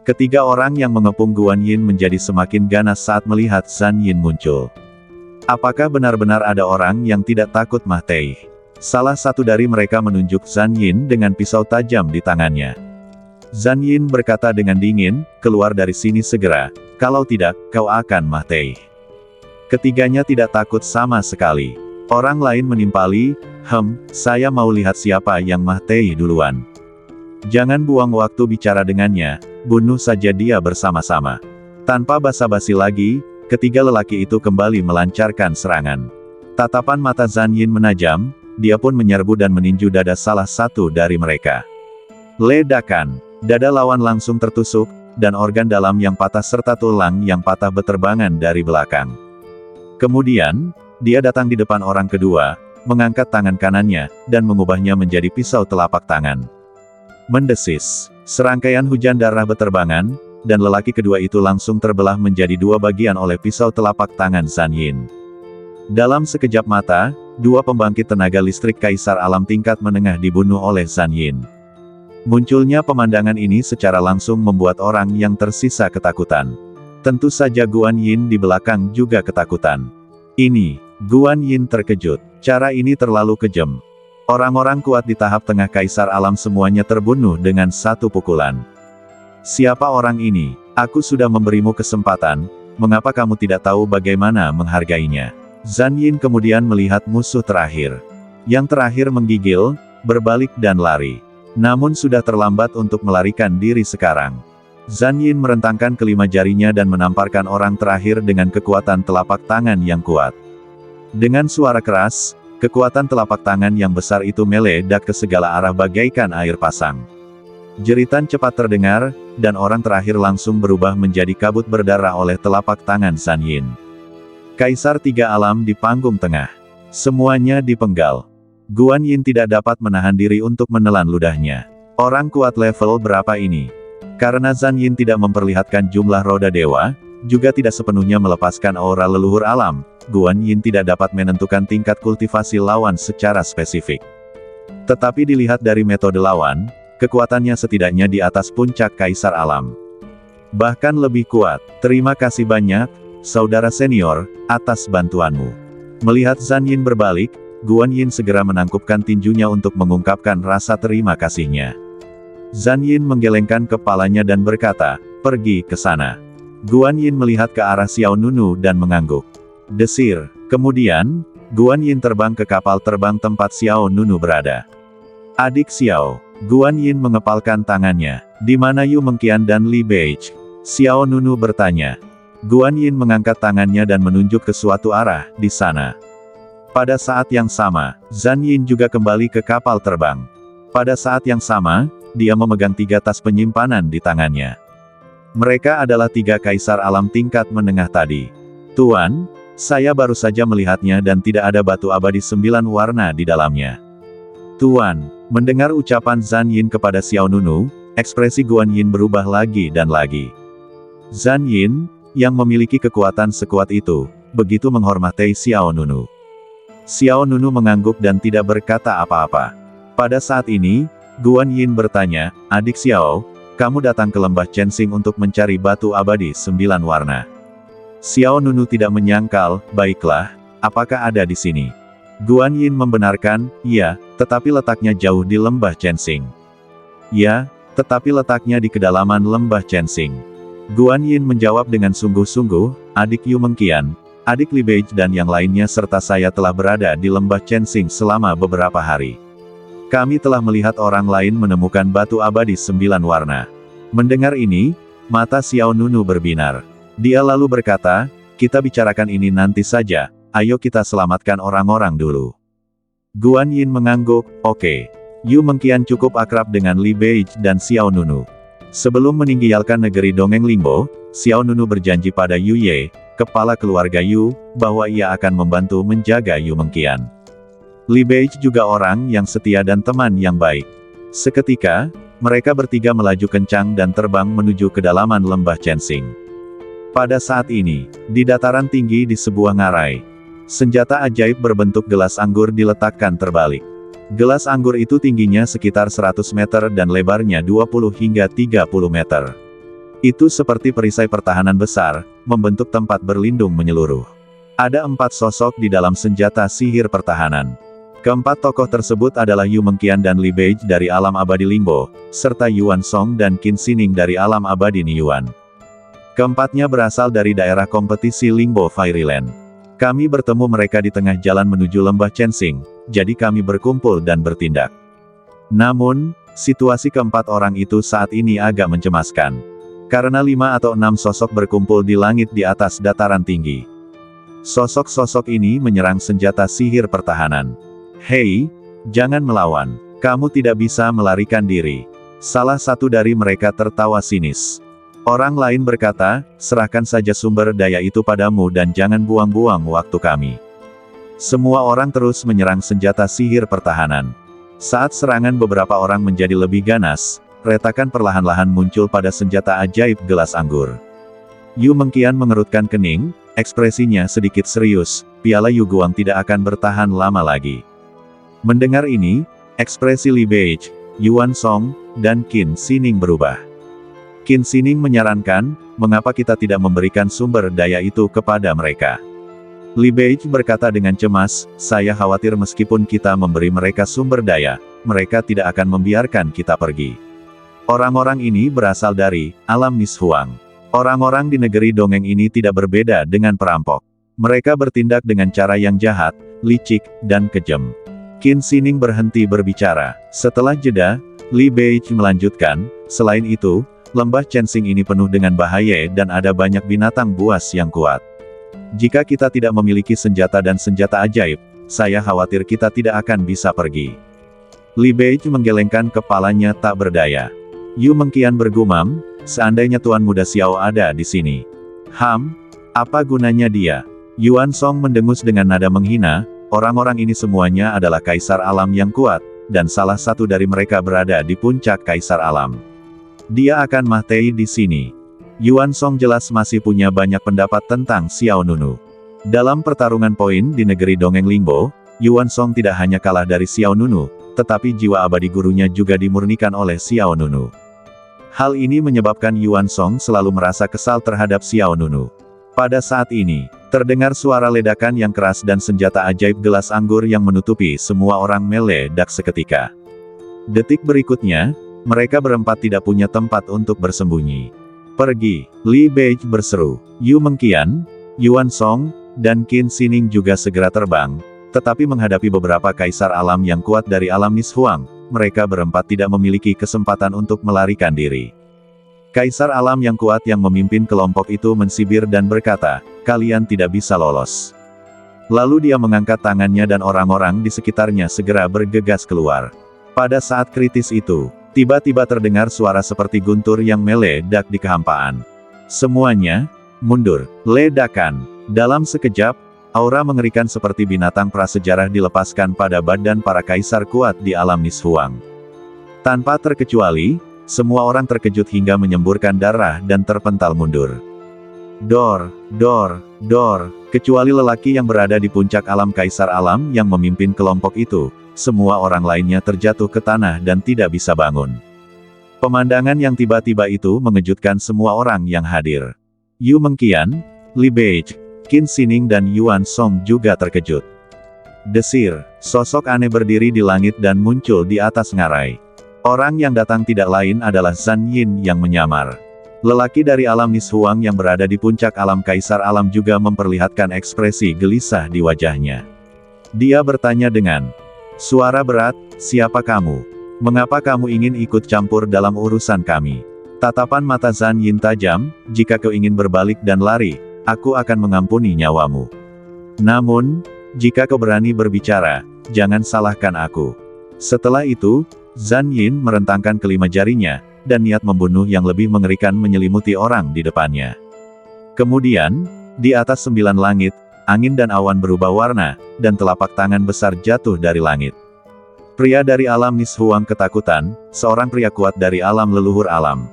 Ketiga orang yang mengepung Guan Yin menjadi semakin ganas saat melihat Zhan Yin muncul. Apakah benar-benar ada orang yang tidak takut mati? Salah satu dari mereka menunjuk Zhan Yin dengan pisau tajam di tangannya. Zan Yin berkata dengan dingin, keluar dari sini segera, kalau tidak, kau akan mati. Ketiganya tidak takut sama sekali. Orang lain menimpali, saya mau lihat siapa yang mati duluan. Jangan buang waktu bicara dengannya, bunuh saja dia bersama-sama. Tanpa basa-basi lagi, ketiga lelaki itu kembali melancarkan serangan. Tatapan mata Zan Yin menajam, dia pun menyerbu dan meninju dada salah satu dari mereka. Ledakan. Dada lawan langsung tertusuk, dan organ dalam yang patah serta tulang yang patah beterbangan dari belakang. Kemudian, dia datang di depan orang kedua, mengangkat tangan kanannya, dan mengubahnya menjadi pisau telapak tangan. Mendesis. Serangkaian hujan darah beterbangan, dan lelaki kedua itu langsung terbelah menjadi dua bagian oleh pisau telapak tangan Zan Yin. Dalam sekejap mata, dua pembangkit tenaga listrik kaisar alam tingkat menengah dibunuh oleh Zan Yin. Munculnya pemandangan ini secara langsung membuat orang yang tersisa ketakutan. Tentu saja Guan Yin di belakang juga ketakutan. Guan Yin terkejut. Cara ini terlalu kejam. Orang-orang kuat di tahap tengah kaisar alam semuanya terbunuh dengan satu pukulan. Siapa orang ini? Aku sudah memberimu kesempatan, mengapa kamu tidak tahu bagaimana menghargainya? Zan Yin kemudian melihat musuh terakhir. Yang terakhir menggigil, berbalik dan lari. Namun sudah terlambat untuk melarikan diri sekarang. Zan Yin merentangkan kelima jarinya dan menamparkan orang terakhir dengan kekuatan telapak tangan yang kuat. Dengan suara keras, kekuatan telapak tangan yang besar itu meledak ke segala arah bagaikan air pasang. Jeritan cepat terdengar, dan orang terakhir langsung berubah menjadi kabut berdarah oleh telapak tangan Zan Yin. Kaisar tiga alam di panggung tengah. Semuanya dipenggal. Guan Yin tidak dapat menahan diri untuk menelan ludahnya. Orang kuat level berapa ini? Karena Zan Yin tidak memperlihatkan jumlah roda dewa, juga tidak sepenuhnya melepaskan aura leluhur alam, Guan Yin tidak dapat menentukan tingkat kultivasi lawan secara spesifik. Tetapi dilihat dari metode lawan, kekuatannya setidaknya di atas puncak kaisar alam. Bahkan lebih kuat. Terima kasih banyak, saudara senior, atas bantuanmu. Melihat Zan Yin berbalik, Guan Yin segera menangkupkan tinjunya untuk mengungkapkan rasa terima kasihnya. Zan Yin menggelengkan kepalanya dan berkata, pergi ke sana. Guan Yin melihat ke arah Xiao Nunu dan mengangguk. Desir. Kemudian, Guan Yin terbang ke kapal terbang tempat Xiao Nunu berada. Adik Xiao. Guan Yin mengepalkan tangannya. Di mana Yu Mengqian dan Li Beige? Xiao Nunu bertanya. Guan Yin mengangkat tangannya dan menunjuk ke suatu arah, di sana. Pada saat yang sama, Zan Yin juga kembali ke kapal terbang. Pada saat yang sama, dia memegang 3 tas penyimpanan di tangannya. Mereka adalah 3 kaisar alam tingkat menengah tadi. Tuan, saya baru saja melihatnya dan tidak ada batu abadi 9 warna di dalamnya. Tuan, mendengar ucapan Zan Yin kepada Xiao Nunu, ekspresi Guan Yin berubah lagi dan lagi. Zan Yin, yang memiliki kekuatan sekuat itu, begitu menghormati Xiao Nunu. Xiao Nunu mengangguk dan tidak berkata apa-apa. Pada saat ini, Guan Yin bertanya, adik Xiao, kamu datang ke lembah Chensing untuk mencari batu abadi 9 warna. Xiao Nunu tidak menyangkal, baiklah, apakah ada di sini? Guan Yin membenarkan, iya, tetapi letaknya jauh di lembah Chensing. Ya, tetapi letaknya di kedalaman lembah Chensing. Guan Yin menjawab dengan sungguh-sungguh, adik Yu Mengqian, adik Li Beige dan yang lainnya serta saya telah berada di lembah Chensing selama beberapa hari. Kami telah melihat orang lain menemukan batu abadi 9 warna. Mendengar ini, mata Xiao Nunu berbinar. Dia lalu berkata, kita bicarakan ini nanti saja, ayo kita selamatkan orang-orang dulu. Guan Yin mengangguk, oke. Yu Mengqian cukup akrab dengan Li Beige dan Xiao Nunu. Sebelum meninggalkan negeri Dongeng Lingbo, Xiao Nunu berjanji pada Yu Ye, kepala keluarga Yu, bahwa ia akan membantu menjaga Yu Mengqian. Li Beige juga orang yang setia dan teman yang baik. Seketika, mereka bertiga melaju kencang dan terbang menuju kedalaman lembah Chensing. Pada saat ini, di dataran tinggi di sebuah ngarai, senjata ajaib berbentuk gelas anggur diletakkan terbalik. Gelas anggur itu tingginya sekitar 100 meter dan lebarnya 20 hingga 30 meter. Itu seperti perisai pertahanan besar, membentuk tempat berlindung menyeluruh. Ada 4 sosok di dalam senjata sihir pertahanan. Keempat tokoh tersebut adalah Yu Mengqian dan Li Beige dari alam abadi Limbo, serta Yuan Song dan Qin Xining dari alam abadi Niyuan. Keempatnya berasal dari daerah kompetisi Limbo Fairyland. Kami bertemu mereka di tengah jalan menuju lembah Chensing, jadi kami berkumpul dan bertindak. Namun, situasi keempat orang itu saat ini agak mencemaskan. Karena 5 atau 6 sosok berkumpul di langit di atas dataran tinggi. Sosok-sosok ini menyerang senjata sihir pertahanan. Hei, jangan melawan. Kamu tidak bisa melarikan diri. Salah satu dari mereka tertawa sinis. Orang lain berkata, serahkan saja sumber daya itu padamu dan jangan buang-buang waktu kami. Semua orang terus menyerang senjata sihir pertahanan. Saat serangan beberapa orang menjadi lebih ganas, retakan perlahan-lahan muncul pada senjata ajaib gelas anggur. Yu Mengqian mengerutkan kening, ekspresinya sedikit serius, piala Yu Guang tidak akan bertahan lama lagi. Mendengar ini, ekspresi Li Beige, Yuan Song, dan Qin Xining berubah. Qin Xining menyarankan, mengapa kita tidak memberikan sumber daya itu kepada mereka. Li Beige berkata dengan cemas, saya khawatir meskipun kita memberi mereka sumber daya, mereka tidak akan membiarkan kita pergi. Orang-orang ini berasal dari alam Nishuang. Orang-orang di negeri dongeng ini tidak berbeda dengan perampok. Mereka bertindak dengan cara yang jahat, licik, dan kejam. Qin Xining berhenti berbicara. Setelah jeda, Li Beige melanjutkan, selain itu, lembah Chensing ini penuh dengan bahaya dan ada banyak binatang buas yang kuat. Jika kita tidak memiliki senjata dan senjata ajaib, saya khawatir kita tidak akan bisa pergi. Li Beige menggelengkan kepalanya tak berdaya. Yu Mengqian bergumam, seandainya Tuan Muda Xiao ada di sini. Apa gunanya dia? Yuan Song mendengus dengan nada menghina, orang-orang ini semuanya adalah kaisar alam yang kuat, dan salah satu dari mereka berada di puncak kaisar alam. Dia akan mati di sini. Yuan Song jelas masih punya banyak pendapat tentang Xiao Nunu. Dalam pertarungan poin di negeri dongeng Limbo, Yuan Song tidak hanya kalah dari Xiao Nunu, tetapi jiwa abadi gurunya juga dimurnikan oleh Xiao Nunu. Hal ini menyebabkan Yuan Song selalu merasa kesal terhadap Xiao Nunu. Pada saat ini, terdengar suara ledakan yang keras dan senjata ajaib gelas anggur yang menutupi semua orang meledak seketika. Detik berikutnya, mereka berempat tidak punya tempat untuk bersembunyi. Pergi, Li Beige berseru. Yu Mengqian, Yuan Song, dan Qin Xining juga segera terbang, tetapi menghadapi beberapa kaisar alam yang kuat dari alam Nishuang, mereka berempat tidak memiliki kesempatan untuk melarikan diri. Kaisar alam yang kuat yang memimpin kelompok itu mensibir dan berkata, kalian tidak bisa lolos. Lalu dia mengangkat tangannya dan orang-orang di sekitarnya segera bergegas keluar. Pada saat kritis itu, tiba-tiba terdengar suara seperti guntur yang meledak di kehampaan. Semuanya, mundur. Ledakan. Dalam sekejap, aura mengerikan seperti binatang prasejarah dilepaskan pada badan para kaisar kuat di alam Nishuang. Tanpa terkecuali, semua orang terkejut hingga menyemburkan darah dan terpental mundur. Dor, kecuali lelaki yang berada di puncak alam kaisar alam yang memimpin kelompok itu, semua orang lainnya terjatuh ke tanah dan tidak bisa bangun. Pemandangan yang tiba-tiba itu mengejutkan semua orang yang hadir. Yu Mengqian, Li Beige, Qin Xining dan Yuan Song juga terkejut. Desir, sosok aneh berdiri di langit dan muncul di atas ngarai. Orang yang datang tidak lain adalah Zan Yin yang menyamar. Lelaki dari alam Nishuang yang berada di puncak alam kaisar alam juga memperlihatkan ekspresi gelisah di wajahnya. Dia bertanya dengan suara berat, siapa kamu? Mengapa kamu ingin ikut campur dalam urusan kami? Tatapan mata Zan Yin tajam, jika kau ingin berbalik dan lari, aku akan mengampuni nyawamu. Namun, jika kau berani berbicara, jangan salahkan aku. Setelah itu, Zan Yin merentangkan kelima jarinya, dan niat membunuh yang lebih mengerikan menyelimuti orang di depannya. Kemudian, di atas 9 langit, angin dan awan berubah warna, dan telapak tangan besar jatuh dari langit. Pria dari alam Nishuang ketakutan, seorang pria kuat dari alam leluhur alam.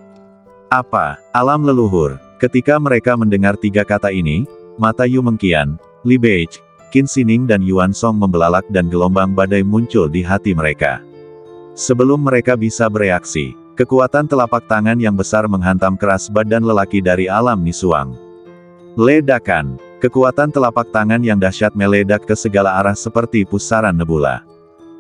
Apa, alam leluhur? Ketika mereka mendengar 3 kata ini, mata Yu Mengqian, Li Beige, Qin Xining dan Yuan Song membelalak dan gelombang badai muncul di hati mereka. Sebelum mereka bisa bereaksi, kekuatan telapak tangan yang besar menghantam keras badan lelaki dari alam Nishuang. Ledakan. Kekuatan telapak tangan yang dahsyat meledak ke segala arah seperti pusaran nebula.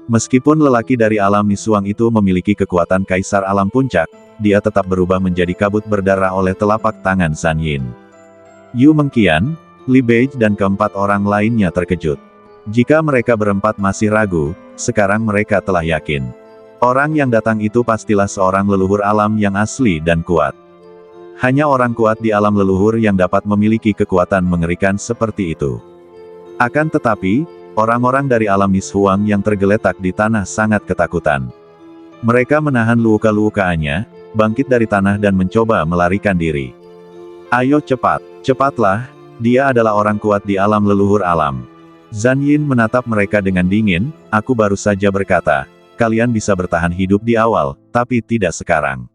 Meskipun lelaki dari alam Nishuang itu memiliki kekuatan kaisar alam puncak, dia tetap berubah menjadi kabut berdarah oleh telapak tangan Zhan Yin. Yu Mengqian, Li Beige dan keempat orang lainnya terkejut. Jika mereka berempat masih ragu, sekarang mereka telah yakin. Orang yang datang itu pastilah seorang leluhur alam yang asli dan kuat. Hanya orang kuat di alam leluhur yang dapat memiliki kekuatan mengerikan seperti itu. Akan tetapi, orang-orang dari alam Nishuang yang tergeletak di tanah sangat ketakutan. Mereka menahan luka-lukaannya, bangkit dari tanah dan mencoba melarikan diri. Ayo cepat, cepatlah, dia adalah orang kuat di alam leluhur alam. Zhan Yin menatap mereka dengan dingin, aku baru saja berkata, kalian bisa bertahan hidup di awal, tapi tidak sekarang.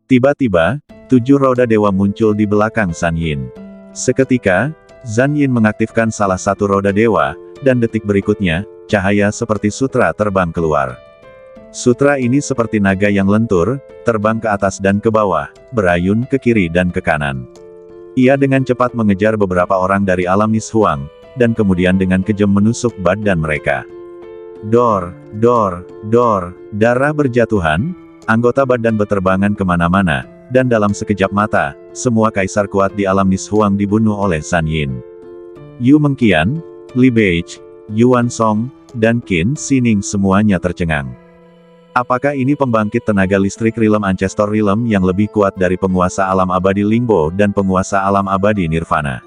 Tiba-tiba, 7 roda dewa muncul di belakang Zhan Yin. Seketika, Zhan Yin mengaktifkan salah satu roda dewa, dan detik berikutnya, cahaya seperti sutra terbang keluar. Sutra ini seperti naga yang lentur, terbang ke atas dan ke bawah, berayun ke kiri dan ke kanan. Ia dengan cepat mengejar beberapa orang dari alam Nishuang, dan kemudian dengan kejam menusuk badan mereka. Dor, dor, dor, darah berjatuhan, anggota badan berterbangan kemana-mana, dan dalam sekejap mata, semua kaisar kuat di alam Nishuang dibunuh oleh Zhan Yin. Yu Mengqian, Li Beige, Yuan Song, dan Qin Xining semuanya tercengang. Apakah ini pembangkit tenaga listrik Realm Ancestor Realm yang lebih kuat dari penguasa alam abadi Lingbo dan penguasa alam abadi Nirvana?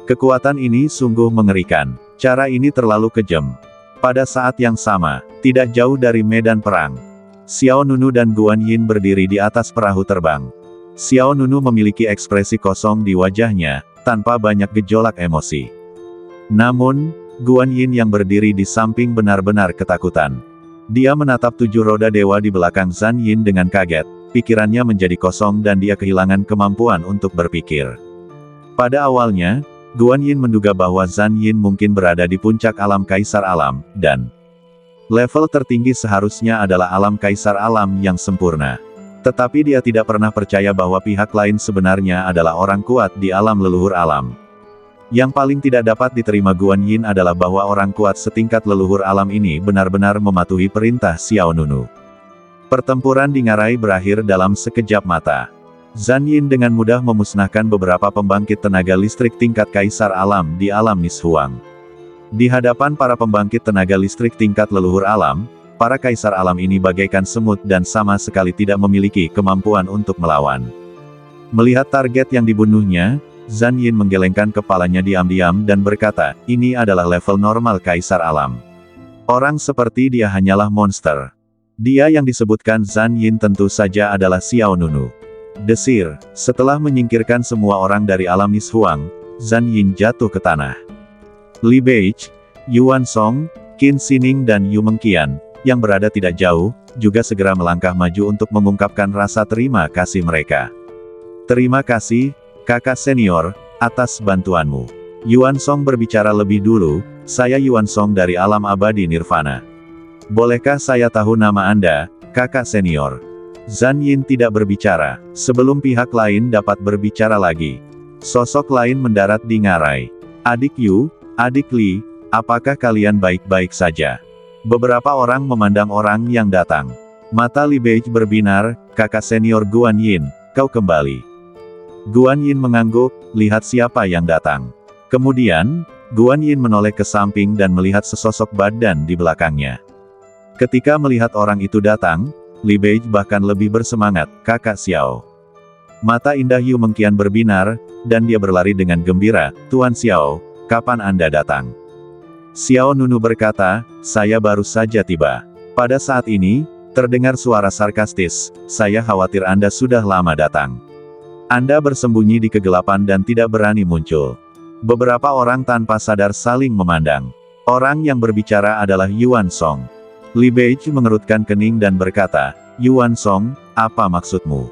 Kekuatan ini sungguh mengerikan. Cara ini terlalu kejam. Pada saat yang sama, tidak jauh dari medan perang, Xiao Nunu dan Guan Yin berdiri di atas perahu terbang. Xiao Nunu memiliki ekspresi kosong di wajahnya, tanpa banyak gejolak emosi. Namun, Guan Yin yang berdiri di samping benar-benar ketakutan. Dia menatap 7 roda dewa di belakang Zhan Yin dengan kaget, pikirannya menjadi kosong dan dia kehilangan kemampuan untuk berpikir. Pada awalnya, Guan Yin menduga bahwa Zhan Yin mungkin berada di puncak alam kaisar alam, dan level tertinggi seharusnya adalah alam kaisar alam yang sempurna. Tetapi dia tidak pernah percaya bahwa pihak lain sebenarnya adalah orang kuat di alam leluhur alam. Yang paling tidak dapat diterima Guan Yin adalah bahwa orang kuat setingkat leluhur alam ini benar-benar mematuhi perintah Xiao Nunu. Pertempuran di Ngarai berakhir dalam sekejap mata. Zhan Yin dengan mudah memusnahkan beberapa pembangkit tenaga listrik tingkat kaisar alam di alam Nishuang. Di hadapan para pembangkit tenaga listrik tingkat leluhur alam, para kaisar alam ini bagaikan semut dan sama sekali tidak memiliki kemampuan untuk melawan. Melihat target yang dibunuhnya, Zhan Yin menggelengkan kepalanya diam-diam dan berkata, ini adalah level normal kaisar alam. Orang seperti dia hanyalah monster. Dia yang disebutkan Zhan Yin tentu saja adalah Xiao Nunu. Desir, setelah menyingkirkan semua orang dari alam Nishuang, Zhan Yin jatuh ke tanah. Li Beige, Yuan Song, Qin Xining dan Yu Mengqian, yang berada tidak jauh, juga segera melangkah maju untuk mengungkapkan rasa terima kasih mereka. Terima kasih, kakak senior, atas bantuanmu. Yuan Song berbicara lebih dulu, saya Yuan Song dari alam abadi Nirvana. Bolehkah saya tahu nama Anda, kakak senior? Zhan Yin tidak berbicara, sebelum pihak lain dapat berbicara lagi. Sosok lain mendarat di Ngarai. Adik Yu, adik Li, apakah kalian baik-baik saja? Beberapa orang memandang orang yang datang. Mata Li Beige berbinar, kakak senior Guan Yin, kau kembali. Guan Yin mengangguk, lihat siapa yang datang. Kemudian, Guan Yin menoleh ke samping dan melihat sesosok badan di belakangnya. Ketika melihat orang itu datang, Li Beige bahkan lebih bersemangat, kakak Xiao. Mata indah Yu Mengqian berbinar, dan dia berlari dengan gembira, Tuan Xiao, kapan Anda datang? Xiao Nunu berkata, saya baru saja tiba. Pada saat ini, terdengar suara sarkastis, saya khawatir Anda sudah lama datang. Anda bersembunyi di kegelapan dan tidak berani muncul. Beberapa orang tanpa sadar saling memandang. Orang yang berbicara adalah Yuan Song. Li Beige mengerutkan kening dan berkata, Yuan Song, apa maksudmu?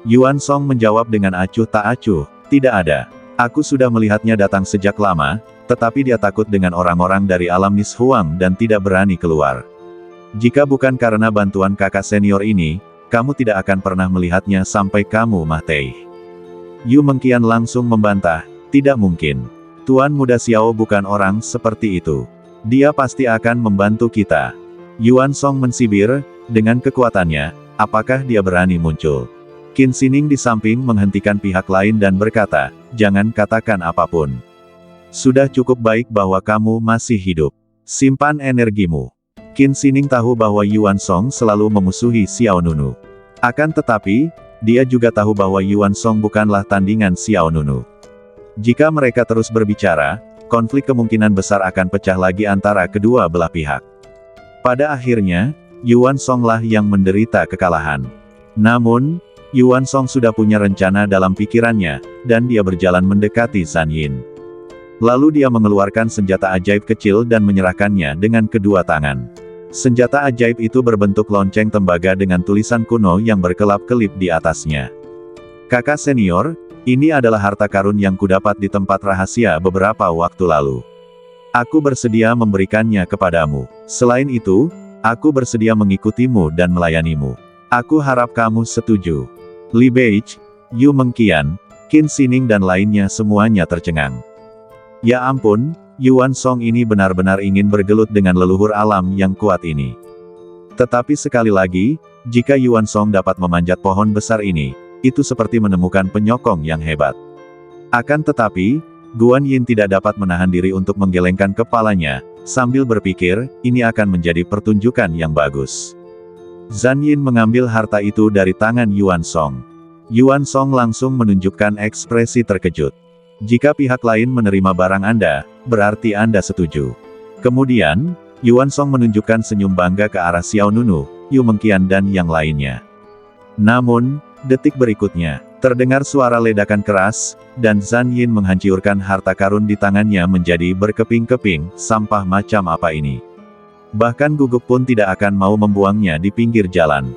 Yuan Song menjawab dengan acuh tak acuh, tidak ada. Aku sudah melihatnya datang sejak lama, tetapi dia takut dengan orang-orang dari alam Nishuang dan tidak berani keluar. Jika bukan karena bantuan kakak senior ini, kamu tidak akan pernah melihatnya sampai kamu mati. Yu Mengqian langsung membantah, tidak mungkin. Tuan muda Xiao bukan orang seperti itu. Dia pasti akan membantu kita. Yuan Song mensibir, dengan kekuatannya, apakah dia berani muncul? Qin Shining di samping menghentikan pihak lain dan berkata, jangan katakan apapun. Sudah cukup baik bahwa kamu masih hidup. Simpan energimu. Qin Shining tahu bahwa Yuan Song selalu memusuhi Xiao Nunu. Akan tetapi, dia juga tahu bahwa Yuan Song bukanlah tandingan Xiao Nunu. Jika mereka terus berbicara, konflik kemungkinan besar akan pecah lagi antara kedua belah pihak. Pada akhirnya, Yuan Song lah yang menderita kekalahan. Namun, Yuan Song sudah punya rencana dalam pikirannya, dan dia berjalan mendekati Zhan Yin. Lalu dia mengeluarkan senjata ajaib kecil dan menyerahkannya dengan kedua tangan. Senjata ajaib itu berbentuk lonceng tembaga dengan tulisan kuno yang berkelap-kelip di atasnya. Kakak senior, ini adalah harta karun yang kudapat di tempat rahasia beberapa waktu lalu. Aku bersedia memberikannya kepadamu. Selain itu, aku bersedia mengikutimu dan melayanimu. Aku harap kamu setuju. Li Beiche, Yu Mengqian, Qin Shining dan lainnya semuanya tercengang. Ya ampun, Yuan Song ini benar-benar ingin bergelut dengan leluhur alam yang kuat ini. Tetapi sekali lagi, jika Yuan Song dapat memanjat pohon besar ini, itu seperti menemukan penyokong yang hebat. Akan tetapi, Guan Yin tidak dapat menahan diri untuk menggelengkan kepalanya, sambil berpikir, ini akan menjadi pertunjukan yang bagus. Zhan Yin mengambil harta itu dari tangan Yuan Song. Yuan Song langsung menunjukkan ekspresi terkejut. Jika pihak lain menerima barang Anda, berarti Anda setuju. Kemudian, Yuan Song menunjukkan senyum bangga ke arah Xiao Nunu, Yu Mengqian dan yang lainnya. Namun, detik berikutnya, terdengar suara ledakan keras, dan Zhan Yin menghancurkan harta karun di tangannya menjadi berkeping-keping, sampah macam apa ini. Bahkan guguk pun tidak akan mau membuangnya di pinggir jalan.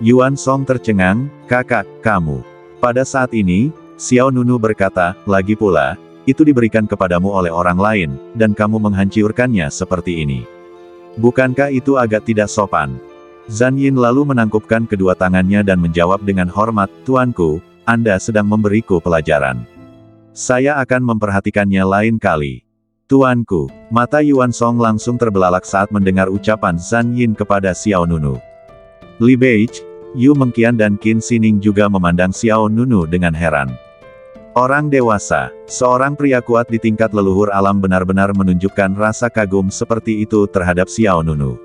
Yuan Song tercengang, kakak, kamu. Pada saat ini, Xiao Nunu berkata, lagi pula, itu diberikan kepadamu oleh orang lain, dan kamu menghancurkannya seperti ini. Bukankah itu agak tidak sopan? Zhan Yin lalu menangkupkan kedua tangannya dan menjawab dengan hormat, Tuanku, Anda sedang memberiku pelajaran. Saya akan memperhatikannya lain kali. Tuanku, mata Yuan Song langsung terbelalak saat mendengar ucapan Zhan Yin kepada Xiao Nunu. Li Beiche, Yu Mengqian dan Qin Shining juga memandang Xiao Nunu dengan heran. Orang dewasa, seorang pria kuat di tingkat leluhur alam benar-benar menunjukkan rasa kagum seperti itu terhadap Xiao Nunu.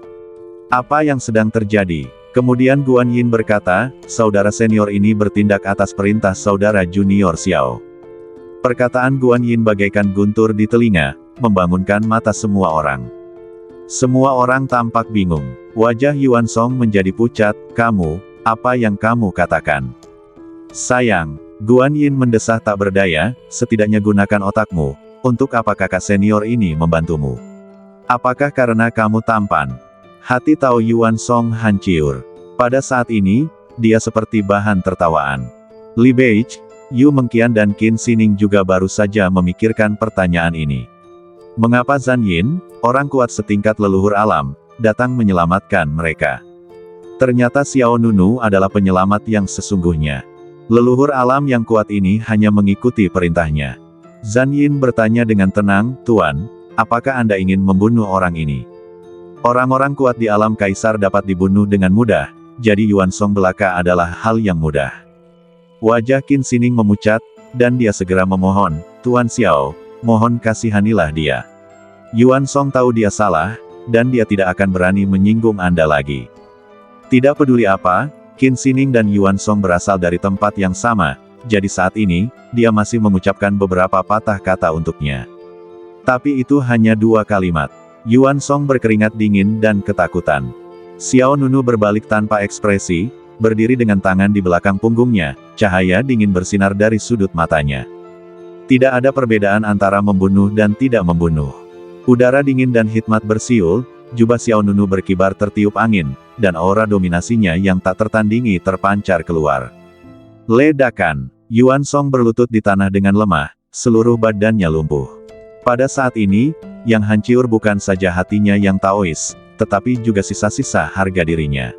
Apa yang sedang terjadi? Kemudian Guan Yin berkata, saudara senior ini bertindak atas perintah saudara junior Xiao. Perkataan Guan Yin bagaikan guntur di telinga, membangunkan mata semua orang. Semua orang tampak bingung. Wajah Yuan Song menjadi pucat, kamu, apa yang kamu katakan? Sayang, Guan Yin mendesah tak berdaya, setidaknya gunakan otakmu, untuk apa kakak senior ini membantumu? Apakah karena kamu tampan? Hati tahu Yuan Song hancur. Pada saat ini, dia seperti bahan tertawaan. Li Beiche, Yu Mengqian dan Qin Shining juga baru saja memikirkan pertanyaan ini. Mengapa Zhan Yin, orang kuat setingkat leluhur alam, datang menyelamatkan mereka? Ternyata Xiao Nunu adalah penyelamat yang sesungguhnya. Leluhur alam yang kuat ini hanya mengikuti perintahnya. Zhan Yin bertanya dengan tenang, Tuan, apakah Anda ingin membunuh orang ini? Orang-orang kuat di alam kaisar dapat dibunuh dengan mudah, jadi Yuan Song belaka adalah hal yang mudah. Wajah Qin Shining memucat, dan dia segera memohon, Tuan Xiao, mohon kasihanilah dia. Yuan Song tahu dia salah, dan dia tidak akan berani menyinggung Anda lagi. Tidak peduli apa, Qin Shining dan Yuan Song berasal dari tempat yang sama, jadi saat ini, dia masih mengucapkan beberapa patah kata untuknya. Tapi itu hanya 2 kalimat. Yuan Song berkeringat dingin dan ketakutan. Xiao Nunu berbalik tanpa ekspresi, berdiri dengan tangan di belakang punggungnya, cahaya dingin bersinar dari sudut matanya. Tidak ada perbedaan antara membunuh dan tidak membunuh. Udara dingin dan hikmat bersiul, jubah Xiao Nunu berkibar tertiup angin, dan aura dominasinya yang tak tertandingi terpancar keluar. Ledakan. Yuan Song berlutut di tanah dengan lemah, seluruh badannya lumpuh. Pada saat ini, yang hancur bukan saja hatinya yang taois, tetapi juga sisa-sisa harga dirinya.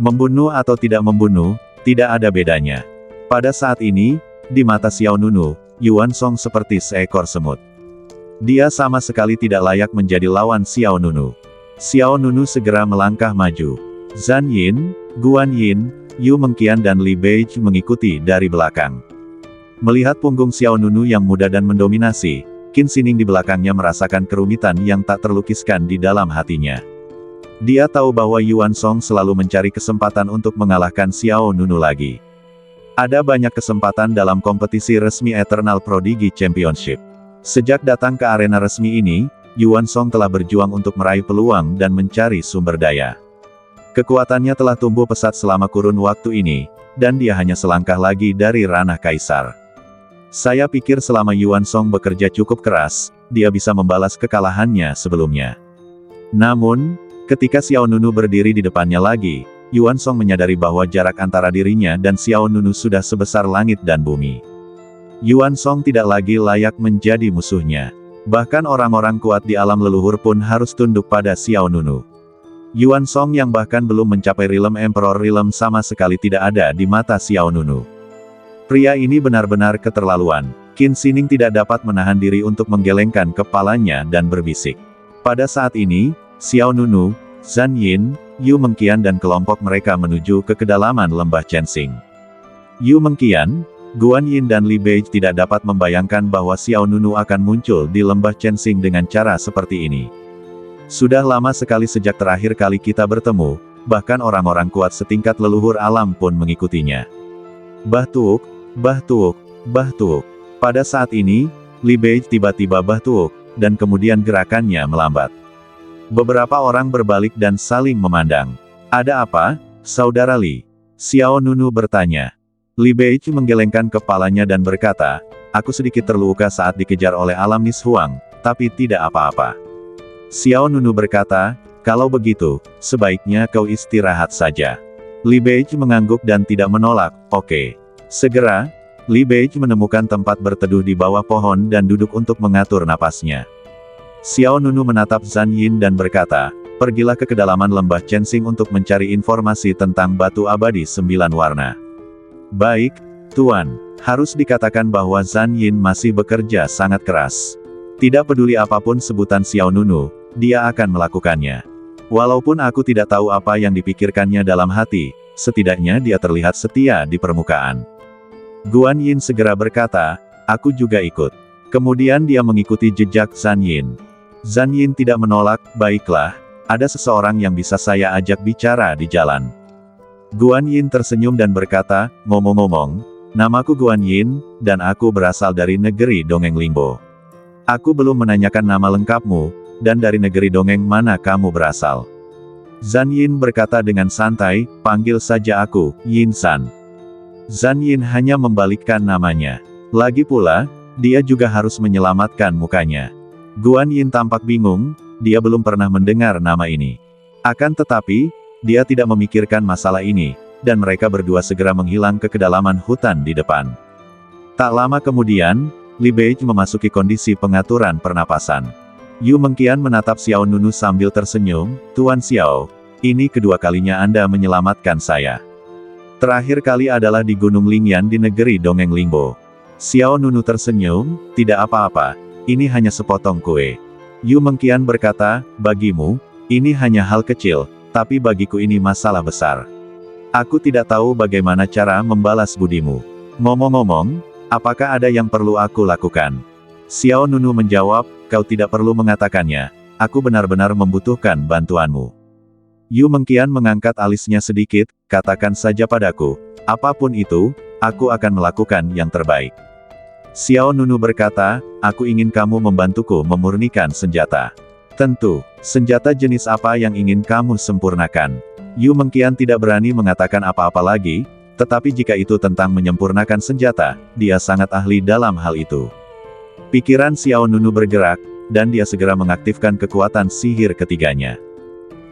Membunuh atau tidak membunuh, tidak ada bedanya. Pada saat ini, di mata Xiao Nunu, Yuan Song seperti seekor semut. Dia sama sekali tidak layak menjadi lawan Xiao Nunu. Xiao Nunu segera melangkah maju. Zhan Yin, Guan Yin, Yu Mengqian dan Li Beiji mengikuti dari belakang. Melihat punggung Xiao Nunu yang muda dan mendominasi, Qin Xining di belakangnya merasakan kerumitan yang tak terlukiskan di dalam hatinya. Dia tahu bahwa Yuan Song selalu mencari kesempatan untuk mengalahkan Xiao Nunu lagi. Ada banyak kesempatan dalam kompetisi resmi Eternal Prodigy Championship. Sejak datang ke arena resmi ini, Yuan Song telah berjuang untuk meraih peluang dan mencari sumber daya. Kekuatannya telah tumbuh pesat selama kurun waktu ini, dan dia hanya selangkah lagi dari ranah kaisar. Saya pikir selama Yuan Song bekerja cukup keras, dia bisa membalas kekalahannya sebelumnya. Namun, ketika Xiao Nunu berdiri di depannya lagi, Yuan Song menyadari bahwa jarak antara dirinya dan Xiao Nunu sudah sebesar langit dan bumi. Yuan Song tidak lagi layak menjadi musuhnya. Bahkan orang-orang kuat di alam leluhur pun harus tunduk pada Xiao Nunu. Yuan Song yang bahkan belum mencapai Realm Emperor Realm sama sekali tidak ada di mata Xiao Nunu. Pria ini benar-benar keterlaluan. Qin Xining tidak dapat menahan diri untuk menggelengkan kepalanya dan berbisik. Pada saat ini, Xiao Nunu, Zhan Yin, Yu Mengqian dan kelompok mereka menuju ke kedalaman lembah Chensing. Yu Mengqian, Guan Yin dan Li Beiji tidak dapat membayangkan bahwa Xiao Nunu akan muncul di lembah Chensing dengan cara seperti ini. Sudah lama sekali sejak terakhir kali kita bertemu, bahkan orang-orang kuat setingkat leluhur alam pun mengikutinya. Bah tuuk, bah tuuk, bah tuuk. Pada saat ini, Li Beiji tiba-tiba bah tuuk, dan kemudian gerakannya melambat. Beberapa orang berbalik dan saling memandang. Ada apa, Saudara Li? Xiao Nunu bertanya. Li Beiji menggelengkan kepalanya dan berkata, aku sedikit terluka saat dikejar oleh alam Nishuang, tapi tidak apa-apa. Xiao Nunu berkata, kalau begitu, sebaiknya kau istirahat saja. Li Beiji mengangguk dan tidak menolak, oke. Segera, Li Beiji menemukan tempat berteduh di bawah pohon dan duduk untuk mengatur napasnya. Xiao Nunu menatap Zhan Yin dan berkata, pergilah ke kedalaman lembah Chensing untuk mencari informasi tentang batu abadi 9 warna. Baik, Tuan. Harus dikatakan bahwa Zhan Yin masih bekerja sangat keras. Tidak peduli apapun sebutan Xiao Nunu, dia akan melakukannya. Walaupun aku tidak tahu apa yang dipikirkannya dalam hati, setidaknya dia terlihat setia di permukaan. Guan Yin segera berkata, aku juga ikut. Kemudian dia mengikuti jejak Zhan Yin. Zhan Yin tidak menolak, baiklah, ada seseorang yang bisa saya ajak bicara di jalan. Guan Yin tersenyum dan berkata, ngomong-ngomong, namaku Guan Yin, dan aku berasal dari negeri Dongeng Lingbo. Aku belum menanyakan nama lengkapmu, dan dari negeri dongeng mana kamu berasal. Zhan Yin berkata dengan santai, panggil saja aku, Yin San. Zhan Yin hanya membalikkan namanya. Lagi pula, dia juga harus menyelamatkan mukanya. Guan Yin tampak bingung, dia belum pernah mendengar nama ini. Akan tetapi, dia tidak memikirkan masalah ini, dan mereka berdua segera menghilang ke kedalaman hutan di depan. Tak lama kemudian, Li Beiji memasuki kondisi pengaturan pernapasan. Yu Mengqian menatap Xiao Nunu sambil tersenyum, Tuan Xiao, ini kedua kalinya Anda menyelamatkan saya. Terakhir kali adalah di Gunung Lingyan di negeri Dongeng Lingbo. Xiao Nunu tersenyum, tidak apa-apa, ini hanya sepotong kue. Yu Mengqian berkata, bagimu, ini hanya hal kecil, tapi bagiku ini masalah besar. Aku tidak tahu bagaimana cara membalas budimu. Ngomong-ngomong, apakah ada yang perlu aku lakukan? Xiao Nunu menjawab, kau tidak perlu mengatakannya, aku benar-benar membutuhkan bantuanmu. Yu Mengqian mengangkat alisnya sedikit, katakan saja padaku, apapun itu, aku akan melakukan yang terbaik. Xiao Nunu berkata, aku ingin kamu membantuku memurnikan senjata. Tentu, senjata jenis apa yang ingin kamu sempurnakan? Yu Mengqian tidak berani mengatakan apa-apa lagi, tetapi jika itu tentang menyempurnakan senjata, dia sangat ahli dalam hal itu. Pikiran Xiao Nunu bergerak, dan dia segera mengaktifkan kekuatan sihir ketiganya.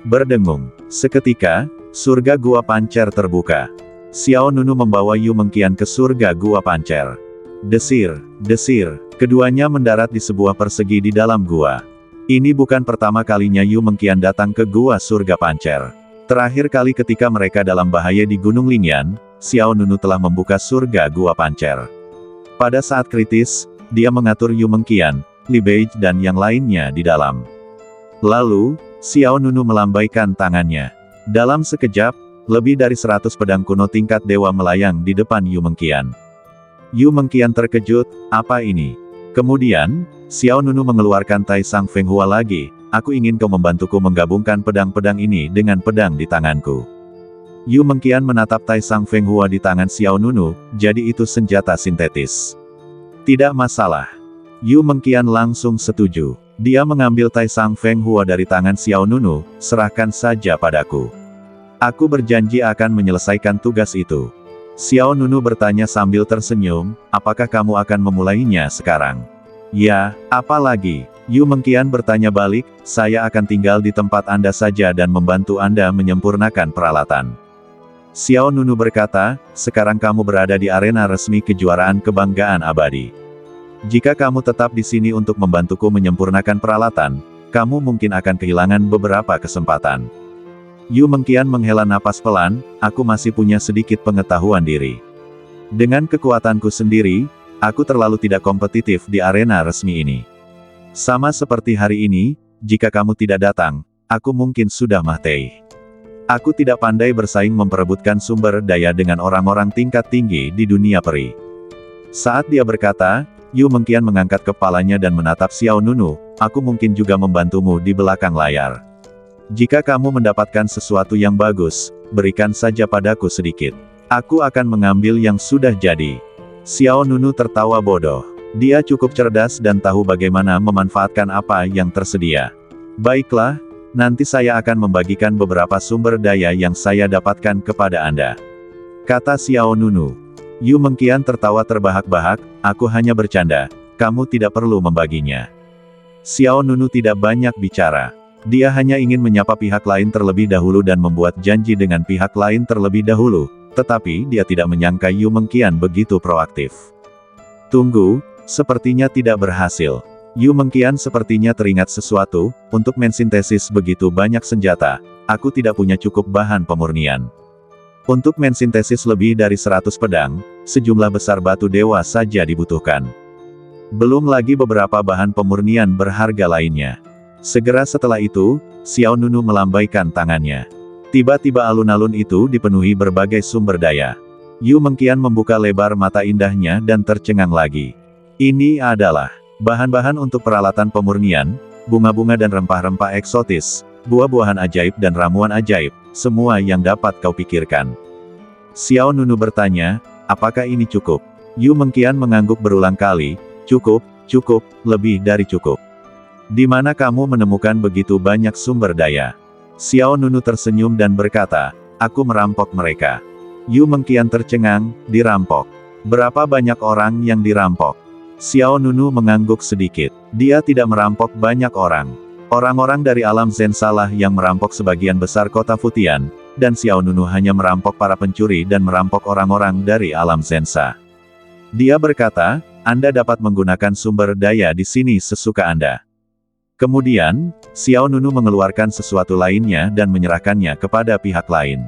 Berdengung. Seketika, surga Gua Pancer terbuka. Xiao Nunu membawa Yu Mengqian ke surga Gua Pancer. Desir, desir, keduanya mendarat di sebuah persegi di dalam gua. Ini bukan pertama kalinya Yu Mengqian datang ke gua surga Pancer. Terakhir kali ketika mereka dalam bahaya di Gunung Lingyan, Xiao Nunu telah membuka surga gua Pancer. Pada saat kritis, dia mengatur Yu Mengqian, Li Beiji dan yang lainnya di dalam. Lalu, Xiao Nunu melambaikan tangannya. Dalam sekejap, lebih dari 100 pedang kuno tingkat dewa melayang di depan Yu Mengqian. Yu Mengqian terkejut, apa ini? Kemudian, Xiao Nunu mengeluarkan Tai Sang Feng Hua lagi, aku ingin kau membantuku menggabungkan pedang-pedang ini dengan pedang di tanganku. Yu Mengqian menatap Tai Sang Feng Hua di tangan Xiao Nunu, jadi itu senjata sintetis. Tidak masalah. Yu Mengqian langsung setuju. Dia mengambil Tai Sang Feng Hua dari tangan Xiao Nunu, serahkan saja padaku. Aku berjanji akan menyelesaikan tugas itu. Xiao Nunu bertanya sambil tersenyum, apakah kamu akan memulainya sekarang? Ya, apa lagi? Yu Mengqian bertanya balik, saya akan tinggal di tempat Anda saja dan membantu Anda menyempurnakan peralatan. Xiao Nunu berkata, sekarang kamu berada di arena resmi kejuaraan kebanggaan abadi. Jika kamu tetap di sini untuk membantuku menyempurnakan peralatan, kamu mungkin akan kehilangan beberapa kesempatan. Yu Mengqian menghela napas pelan, aku masih punya sedikit pengetahuan diri. Dengan kekuatanku sendiri, aku terlalu tidak kompetitif di arena resmi ini. Sama seperti hari ini, jika kamu tidak datang, aku mungkin sudah mati. Aku tidak pandai bersaing memperebutkan sumber daya dengan orang-orang tingkat tinggi di dunia peri. Saat dia berkata, Yu Mengqian mengangkat kepalanya dan menatap Xiao Nunu, aku mungkin juga membantumu di belakang layar. Jika kamu mendapatkan sesuatu yang bagus, berikan saja padaku sedikit. Aku akan mengambil yang sudah jadi. Xiao Nunu tertawa bodoh. Dia cukup cerdas dan tahu bagaimana memanfaatkan apa yang tersedia. Baiklah, nanti saya akan membagikan beberapa sumber daya yang saya dapatkan kepada Anda. Kata Xiao Nunu. Yu Mengqian tertawa terbahak-bahak, aku hanya bercanda, kamu tidak perlu membaginya. Xiao Nunu tidak banyak bicara. Dia hanya ingin menyapa pihak lain terlebih dahulu dan membuat janji dengan pihak lain terlebih dahulu, tetapi dia tidak menyangka Yu Mengqian begitu proaktif. Tunggu, sepertinya tidak berhasil. Yu Mengqian sepertinya teringat sesuatu, untuk mensintesis begitu banyak senjata, aku tidak punya cukup bahan pemurnian. Untuk mensintesis lebih dari 100 pedang, sejumlah besar batu dewa saja dibutuhkan. Belum lagi beberapa bahan pemurnian berharga lainnya. Segera setelah itu, Xiao Nunu melambaikan tangannya. Tiba-tiba alun-alun itu dipenuhi berbagai sumber daya. Yu Mengqian membuka lebar mata indahnya dan tercengang lagi. Ini adalah bahan-bahan untuk peralatan pemurnian, bunga-bunga dan rempah-rempah eksotis, buah-buahan ajaib dan ramuan ajaib, semua yang dapat kau pikirkan. Xiao Nunu bertanya, apakah ini cukup? Yu Mengqian mengangguk berulang kali, cukup, cukup, lebih dari cukup. Di mana kamu menemukan begitu banyak sumber daya? Xiao Nunu tersenyum dan berkata, aku merampok mereka. Yu Mengqian tercengang, dirampok. Berapa banyak orang yang dirampok? Xiao Nunu mengangguk sedikit. Dia tidak merampok banyak orang. Orang-orang dari alam Zen salah yang merampok sebagian besar kota Futian, dan Xiao Nunu hanya merampok para pencuri dan merampok orang-orang dari alam Zensa. Dia berkata, Anda dapat menggunakan sumber daya di sini sesuka Anda. Kemudian, Xiao Nunu mengeluarkan sesuatu lainnya dan menyerahkannya kepada pihak lain.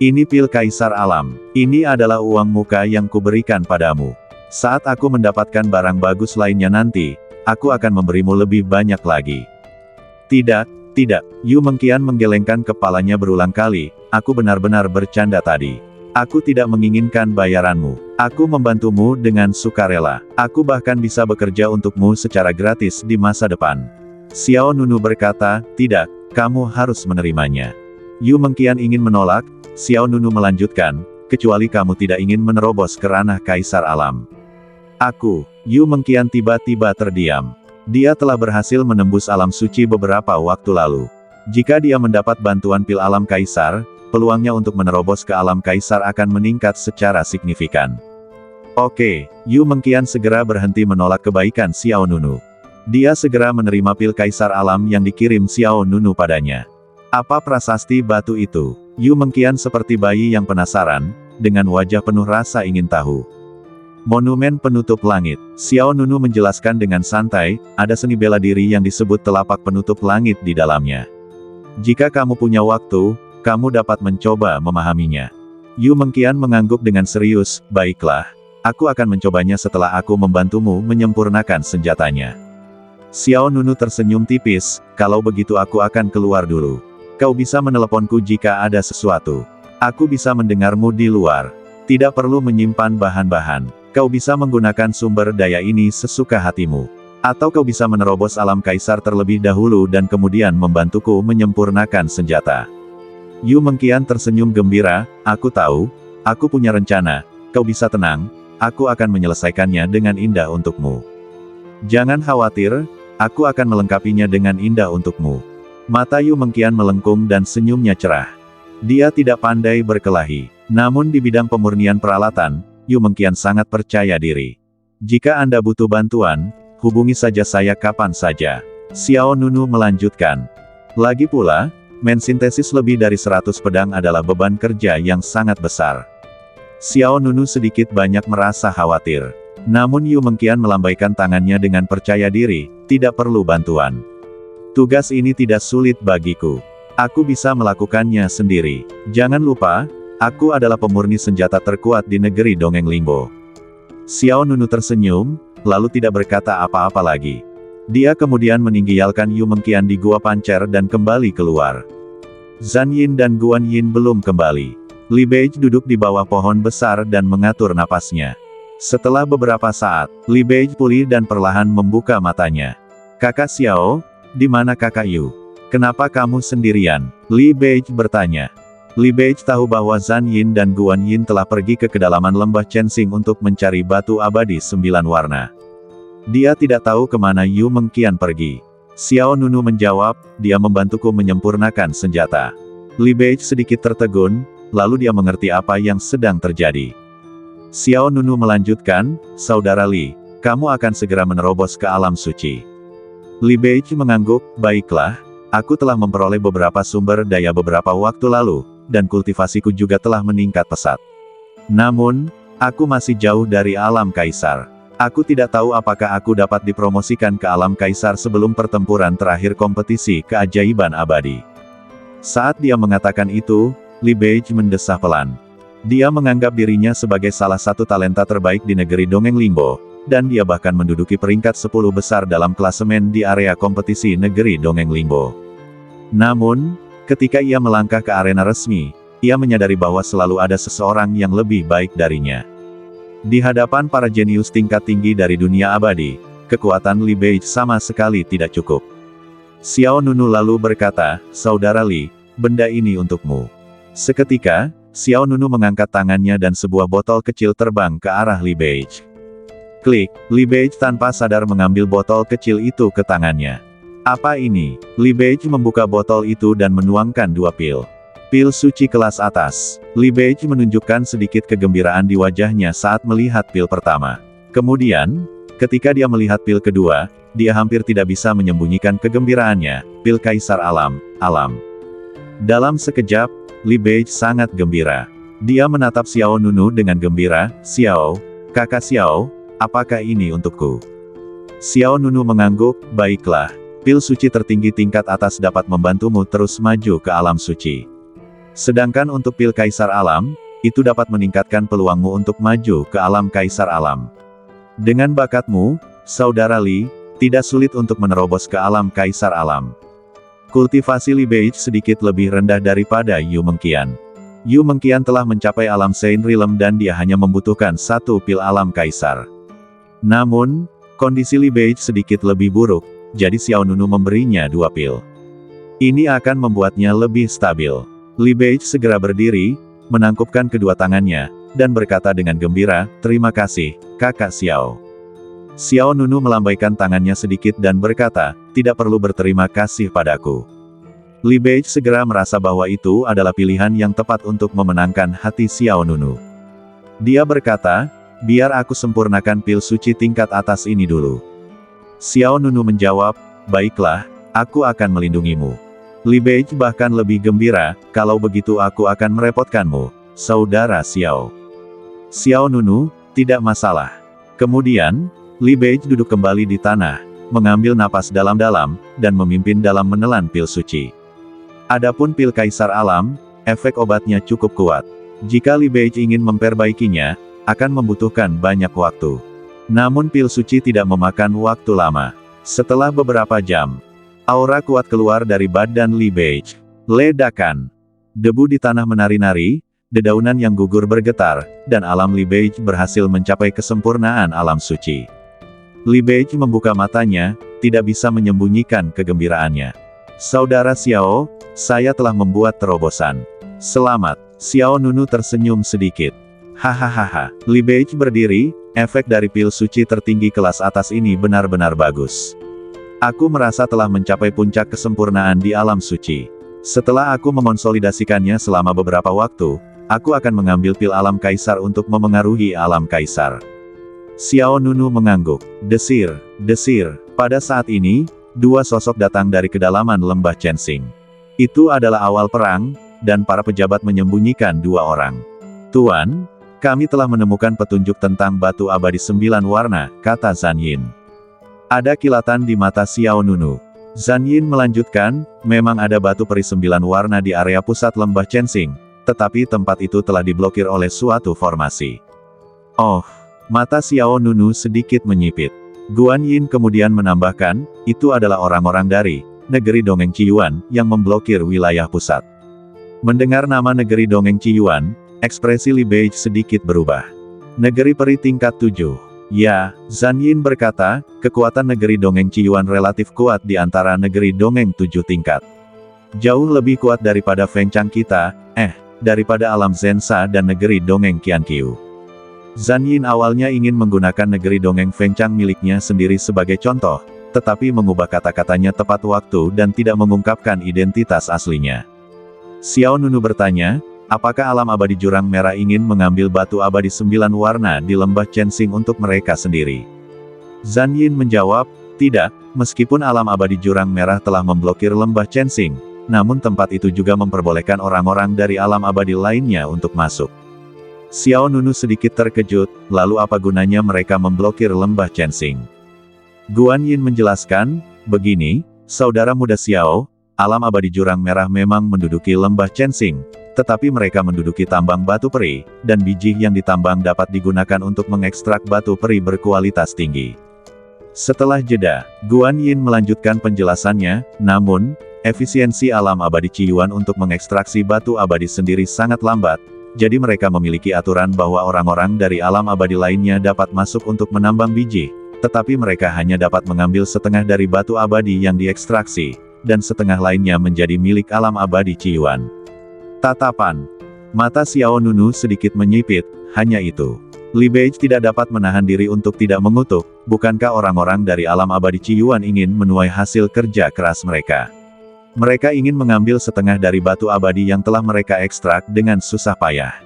Ini pil Kaisar Alam. Ini adalah uang muka yang kuberikan padamu. Saat aku mendapatkan barang bagus lainnya nanti, aku akan memberimu lebih banyak lagi. Tidak, tidak. Yu Mengqian menggelengkan kepalanya berulang kali, aku benar-benar bercanda tadi. Aku tidak menginginkan bayaranmu. Aku membantumu dengan sukarela. Aku bahkan bisa bekerja untukmu secara gratis di masa depan. Xiao Nunu berkata, tidak, kamu harus menerimanya. Yu Mengqian ingin menolak, Xiao Nunu melanjutkan, kecuali kamu tidak ingin menerobos ke ranah Kaisar Alam. Yu Mengqian tiba-tiba terdiam. Dia telah berhasil menembus alam suci beberapa waktu lalu. Jika dia mendapat bantuan pil alam Kaisar, peluangnya untuk menerobos ke alam Kaisar akan meningkat secara signifikan. Oke, Yu Mengqian segera berhenti menolak kebaikan Xiao Nunu. Dia segera menerima pil Kaisar Alam yang dikirim Xiao Nunu padanya. Apa prasasti batu itu? Yu Mengqian seperti bayi yang penasaran, dengan wajah penuh rasa ingin tahu. Monumen penutup langit. Xiao Nunu menjelaskan dengan santai, ada seni bela diri yang disebut telapak penutup langit di dalamnya. Jika kamu punya waktu, kamu dapat mencoba memahaminya. Yu Mengqian mengangguk dengan serius, baiklah. Aku akan mencobanya setelah aku membantumu menyempurnakan senjatanya. Xiao Nunu tersenyum tipis, kalau begitu aku akan keluar dulu. Kau bisa meneleponku jika ada sesuatu. Aku bisa mendengarmu di luar. Tidak perlu menyimpan bahan-bahan. Kau bisa menggunakan sumber daya ini sesuka hatimu. Atau kau bisa menerobos alam kaisar terlebih dahulu dan kemudian membantuku menyempurnakan senjata. Yu Mengqian tersenyum gembira, aku tahu, aku punya rencana, kau bisa tenang, aku akan menyelesaikannya dengan indah untukmu. Jangan khawatir, aku akan melengkapinya dengan indah untukmu. Mata Yu Mengqian melengkung dan senyumnya cerah. Dia tidak pandai berkelahi, namun di bidang pemurnian peralatan, Yu Mengqian sangat percaya diri. Jika Anda butuh bantuan, hubungi saja saya kapan saja. Xiao Nunu melanjutkan. Lagi pula, mensintesis lebih dari 100 pedang adalah beban kerja yang sangat besar. Xiao Nunu sedikit banyak merasa khawatir. Namun Yu Mengqian melambaikan tangannya dengan percaya diri, tidak perlu bantuan. Tugas ini tidak sulit bagiku. Aku bisa melakukannya sendiri. Jangan lupa, aku adalah pemurni senjata terkuat di negeri Dongeng Limbo. Xiao Nunu tersenyum, lalu tidak berkata apa-apa lagi. Dia kemudian meninggalkan Yu Mengqian di Gua Pancer dan kembali keluar. Zhan Yin dan Guan Yin belum kembali. Li Beige duduk di bawah pohon besar dan mengatur napasnya. Setelah beberapa saat, Li Beige pulih dan perlahan membuka matanya. Kakak Xiao, di mana kakak Yu? Kenapa kamu sendirian? Li Beige bertanya. Li Beige tahu bahwa Zhan Yin dan Guan Yin telah pergi ke kedalaman lembah Chensing untuk mencari batu abadi 9 warna. Dia tidak tahu kemana Yu Mengqian pergi. Xiao Nunu menjawab, dia membantuku menyempurnakan senjata. Li Beige sedikit tertegun, lalu dia mengerti apa yang sedang terjadi. Xiao Nunu melanjutkan, Saudara Li, kamu akan segera menerobos ke alam suci. Li Beige mengangguk, baiklah, aku telah memperoleh beberapa sumber daya beberapa waktu lalu, dan kultivasiku juga telah meningkat pesat. Namun, aku masih jauh dari alam kaisar. Aku tidak tahu apakah aku dapat dipromosikan ke alam kaisar sebelum pertempuran terakhir kompetisi keajaiban abadi. Saat dia mengatakan itu, Li Beige mendesah pelan. Dia menganggap dirinya sebagai salah satu talenta terbaik di negeri Dongeng Limbo, dan dia bahkan menduduki peringkat 10 besar dalam klasemen di area kompetisi negeri Dongeng Limbo. Namun, ketika ia melangkah ke arena resmi, ia menyadari bahwa selalu ada seseorang yang lebih baik darinya. Di hadapan para jenius tingkat tinggi dari dunia abadi, kekuatan Li Beige sama sekali tidak cukup. Xiao Nunu lalu berkata, Saudara Li, benda ini untukmu. Seketika, Xiao Nunu mengangkat tangannya dan sebuah botol kecil terbang ke arah Li Beige. Klik, Li Beige tanpa sadar mengambil botol kecil itu ke tangannya. Apa ini? Li Beige membuka botol itu dan menuangkan 2 pil. Pil suci kelas atas. Li Beige menunjukkan sedikit kegembiraan di wajahnya saat melihat pil pertama. Kemudian, ketika dia melihat pil kedua, dia hampir tidak bisa menyembunyikan kegembiraannya, pil Kaisar Alam. Dalam sekejap, Li Beige sangat gembira. Dia menatap Xiao Nunu dengan gembira, Xiao, kakak Xiao, apakah ini untukku? Xiao Nunu mengangguk, baiklah, pil suci tertinggi tingkat atas dapat membantumu terus maju ke alam suci. Sedangkan untuk pil Kaisar Alam, itu dapat meningkatkan peluangmu untuk maju ke alam Kaisar Alam. Dengan bakatmu, Saudara Li, tidak sulit untuk menerobos ke alam Kaisar Alam. Kultivasi Li Beige sedikit lebih rendah daripada Yu Mengqian. Yu Mengqian telah mencapai alam Sein Realm dan dia hanya membutuhkan 1 pil alam kaisar. Namun, kondisi Li Beige sedikit lebih buruk, jadi Xiao Nunu memberinya 2 pil. Ini akan membuatnya lebih stabil. Li Beige segera berdiri, menangkupkan kedua tangannya, dan berkata dengan gembira, terima kasih, kakak Xiao. Xiao Nunu melambaikan tangannya sedikit dan berkata, tidak perlu berterima kasih padaku. Li Beige segera merasa bahwa itu adalah pilihan yang tepat untuk memenangkan hati Xiao Nunu. Dia berkata, biar aku sempurnakan pil suci tingkat atas ini dulu. Xiao Nunu menjawab, baiklah, aku akan melindungimu. Li Beige bahkan lebih gembira, kalau begitu aku akan merepotkanmu, Saudara Xiao. Xiao Nunu, tidak masalah. Kemudian, Li Beige duduk kembali di tanah, mengambil napas dalam-dalam, dan memimpin dalam menelan pil suci. Adapun pil Kaisar Alam, efek obatnya cukup kuat. Jika Li Beige ingin memperbaikinya, akan membutuhkan banyak waktu. Namun pil suci tidak memakan waktu lama. Setelah beberapa jam, aura kuat keluar dari badan Li Beige. Ledakan. Debu di tanah menari-nari, dedaunan yang gugur bergetar, dan alam Li Beige berhasil mencapai kesempurnaan alam suci. Li Beige membuka matanya, tidak bisa menyembunyikan kegembiraannya. Saudara Xiao, saya telah membuat terobosan. Selamat. Xiao Nunu tersenyum sedikit. Hahaha. Li Beige berdiri, efek dari pil suci tertinggi kelas atas ini benar-benar bagus. Aku merasa telah mencapai puncak kesempurnaan di alam suci. Setelah aku memonsolidasikannya selama beberapa waktu, aku akan mengambil pil alam kaisar untuk memengaruhi alam kaisar. Xiao Nunu mengangguk. Desir, desir. Pada saat ini, dua sosok datang dari kedalaman lembah Chensing. Itu adalah awal perang, dan para pejabat menyembunyikan dua orang. Tuan, kami telah menemukan petunjuk tentang batu abadi 9 warna, kata Zhan Yin. Ada kilatan di mata Xiao Nunu. Zhan Yin melanjutkan, memang ada batu peri 9 warna di area pusat lembah Chensing, tetapi tempat itu telah diblokir oleh suatu formasi. Oh, mata Xiao Nunu sedikit menyipit. Guan Yin kemudian menambahkan, itu adalah orang-orang dari negeri Dongeng Qiyuan yang memblokir wilayah pusat. Mendengar nama negeri Dongeng Qiyuan, ekspresi Li Beige sedikit berubah. Negeri peri tingkat 7. Ya, Zhan Yin berkata, kekuatan negeri Dongeng Qiyuan relatif kuat di antara negeri Dongeng 7 tingkat. Jauh lebih kuat daripada Feng Chang kita, daripada alam Zensha dan negeri Dongeng Qianqiu. Zhan Yin awalnya ingin menggunakan negeri Dongeng Feng Chang miliknya sendiri sebagai contoh, tetapi mengubah kata-katanya tepat waktu dan tidak mengungkapkan identitas aslinya. Xiao Nunu bertanya, apakah alam abadi Jurang Merah ingin mengambil batu abadi 9 warna di lembah Chensing untuk mereka sendiri? Zhan Yin menjawab, tidak, meskipun alam abadi Jurang Merah telah memblokir lembah Chensing, namun tempat itu juga memperbolehkan orang-orang dari alam abadi lainnya untuk masuk. Xiao Nunu sedikit terkejut, lalu apa gunanya mereka memblokir lembah Chensing? Guan Yin menjelaskan, begini, saudara muda Xiao, alam abadi Jurang Merah memang menduduki lembah Chensing, tetapi mereka menduduki tambang batu peri, dan biji yang ditambang dapat digunakan untuk mengekstrak batu peri berkualitas tinggi. Setelah jeda, Guan Yin melanjutkan penjelasannya, namun, efisiensi alam abadi Qiyuan untuk mengekstraksi batu abadi sendiri sangat lambat, jadi mereka memiliki aturan bahwa orang-orang dari alam abadi lainnya dapat masuk untuk menambang biji, tetapi mereka hanya dapat mengambil setengah dari batu abadi yang diekstraksi, dan setengah lainnya menjadi milik alam abadi Qiyuan. Tatapan mata Xiao Nunu sedikit menyipit, hanya itu. Li Beige tidak dapat menahan diri untuk tidak mengutuk, bukankah orang-orang dari alam abadi Qiyuan ingin menuai hasil kerja keras mereka? Mereka ingin mengambil setengah dari batu abadi yang telah mereka ekstrak dengan susah payah.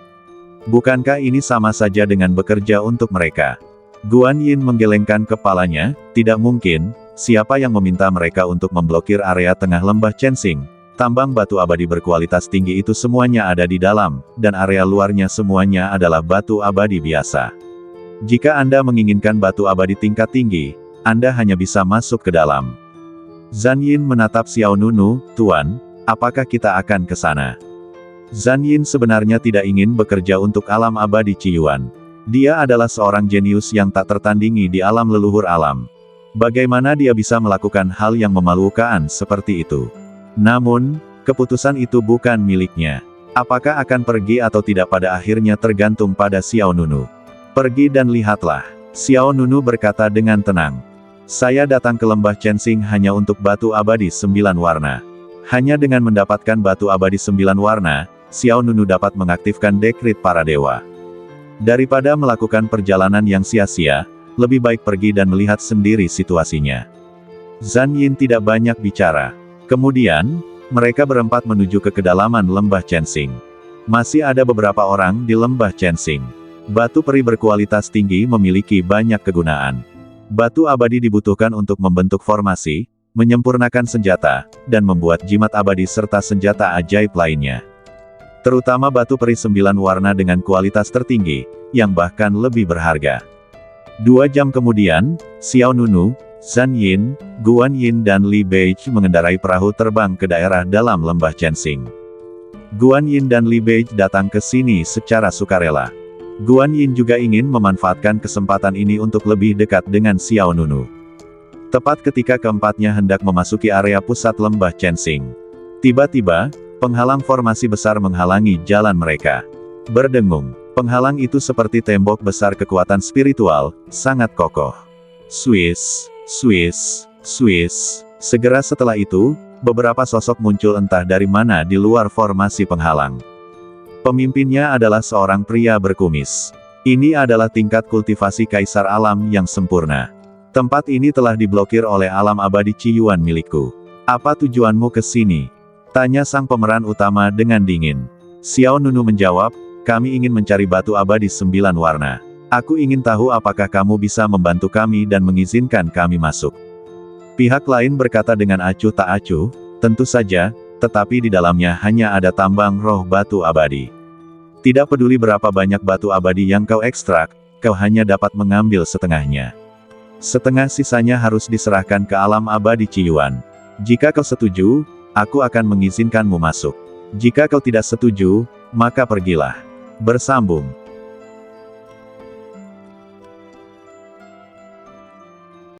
Bukankah ini sama saja dengan bekerja untuk mereka? Guan Yin menggelengkan kepalanya, tidak mungkin, siapa yang meminta mereka untuk memblokir area tengah lembah Chensing? Tambang batu abadi berkualitas tinggi itu semuanya ada di dalam, dan area luarnya semuanya adalah batu abadi biasa. Jika Anda menginginkan batu abadi tingkat tinggi, Anda hanya bisa masuk ke dalam. Zhan Yin menatap Xiao Nunu, Tuan, apakah kita akan ke sana? Zhan Yin sebenarnya tidak ingin bekerja untuk alam abadi Qiyuan. Dia adalah seorang jenius yang tak tertandingi di alam leluhur alam. Bagaimana dia bisa melakukan hal yang memalukan seperti itu? Namun, keputusan itu bukan miliknya. Apakah akan pergi atau tidak pada akhirnya tergantung pada Xiao Nunu. Pergi dan lihatlah. Xiao Nunu berkata dengan tenang. Saya datang ke lembah Chensing hanya untuk batu abadi 9 warna. Hanya dengan mendapatkan batu abadi 9 warna, Xiao Nunu dapat mengaktifkan dekrit para dewa. Daripada melakukan perjalanan yang sia-sia, lebih baik pergi dan melihat sendiri situasinya. Zhan Yin tidak banyak bicara. Kemudian, mereka berempat menuju ke kedalaman lembah Chensing. Masih ada beberapa orang di lembah Chensing. Batu peri berkualitas tinggi memiliki banyak kegunaan. Batu abadi dibutuhkan untuk membentuk formasi, menyempurnakan senjata, dan membuat jimat abadi serta senjata ajaib lainnya. Terutama batu peri 9 warna dengan kualitas tertinggi, yang bahkan lebih berharga. 2 jam kemudian, Xiao Nunu, Zhan Yin, Guan Yin dan Li Beige mengendarai perahu terbang ke daerah dalam lembah Chensing. Guan Yin dan Li Beige datang ke sini secara sukarela. Guan Yin juga ingin memanfaatkan kesempatan ini untuk lebih dekat dengan Xiao Nunu. Tepat ketika keempatnya hendak memasuki area pusat lembah Chensing. Tiba-tiba, penghalang formasi besar menghalangi jalan mereka. Berdengung, penghalang itu seperti tembok besar kekuatan spiritual, sangat kokoh. Swiss, Swiss, Swiss. Segera setelah itu, beberapa sosok muncul entah dari mana di luar formasi penghalang. Pemimpinnya adalah seorang pria berkumis. Ini adalah tingkat kultivasi Kaisar Alam yang sempurna. Tempat ini telah diblokir oleh alam abadi Ciyuan milikku. Apa tujuanmu ke sini? Tanya sang pemeran utama dengan dingin. Xiao Nunu menjawab, kami ingin mencari batu abadi 9 warna. Aku ingin tahu apakah kamu bisa membantu kami dan mengizinkan kami masuk. Pihak lain berkata dengan acuh tak acuh, tentu saja, tetapi di dalamnya hanya ada tambang roh batu abadi. Tidak peduli berapa banyak batu abadi yang kau ekstrak, kau hanya dapat mengambil setengahnya. Setengah sisanya harus diserahkan ke alam abadi Ciyuan. Jika kau setuju, aku akan mengizinkanmu masuk. Jika kau tidak setuju, maka pergilah. Bersambung.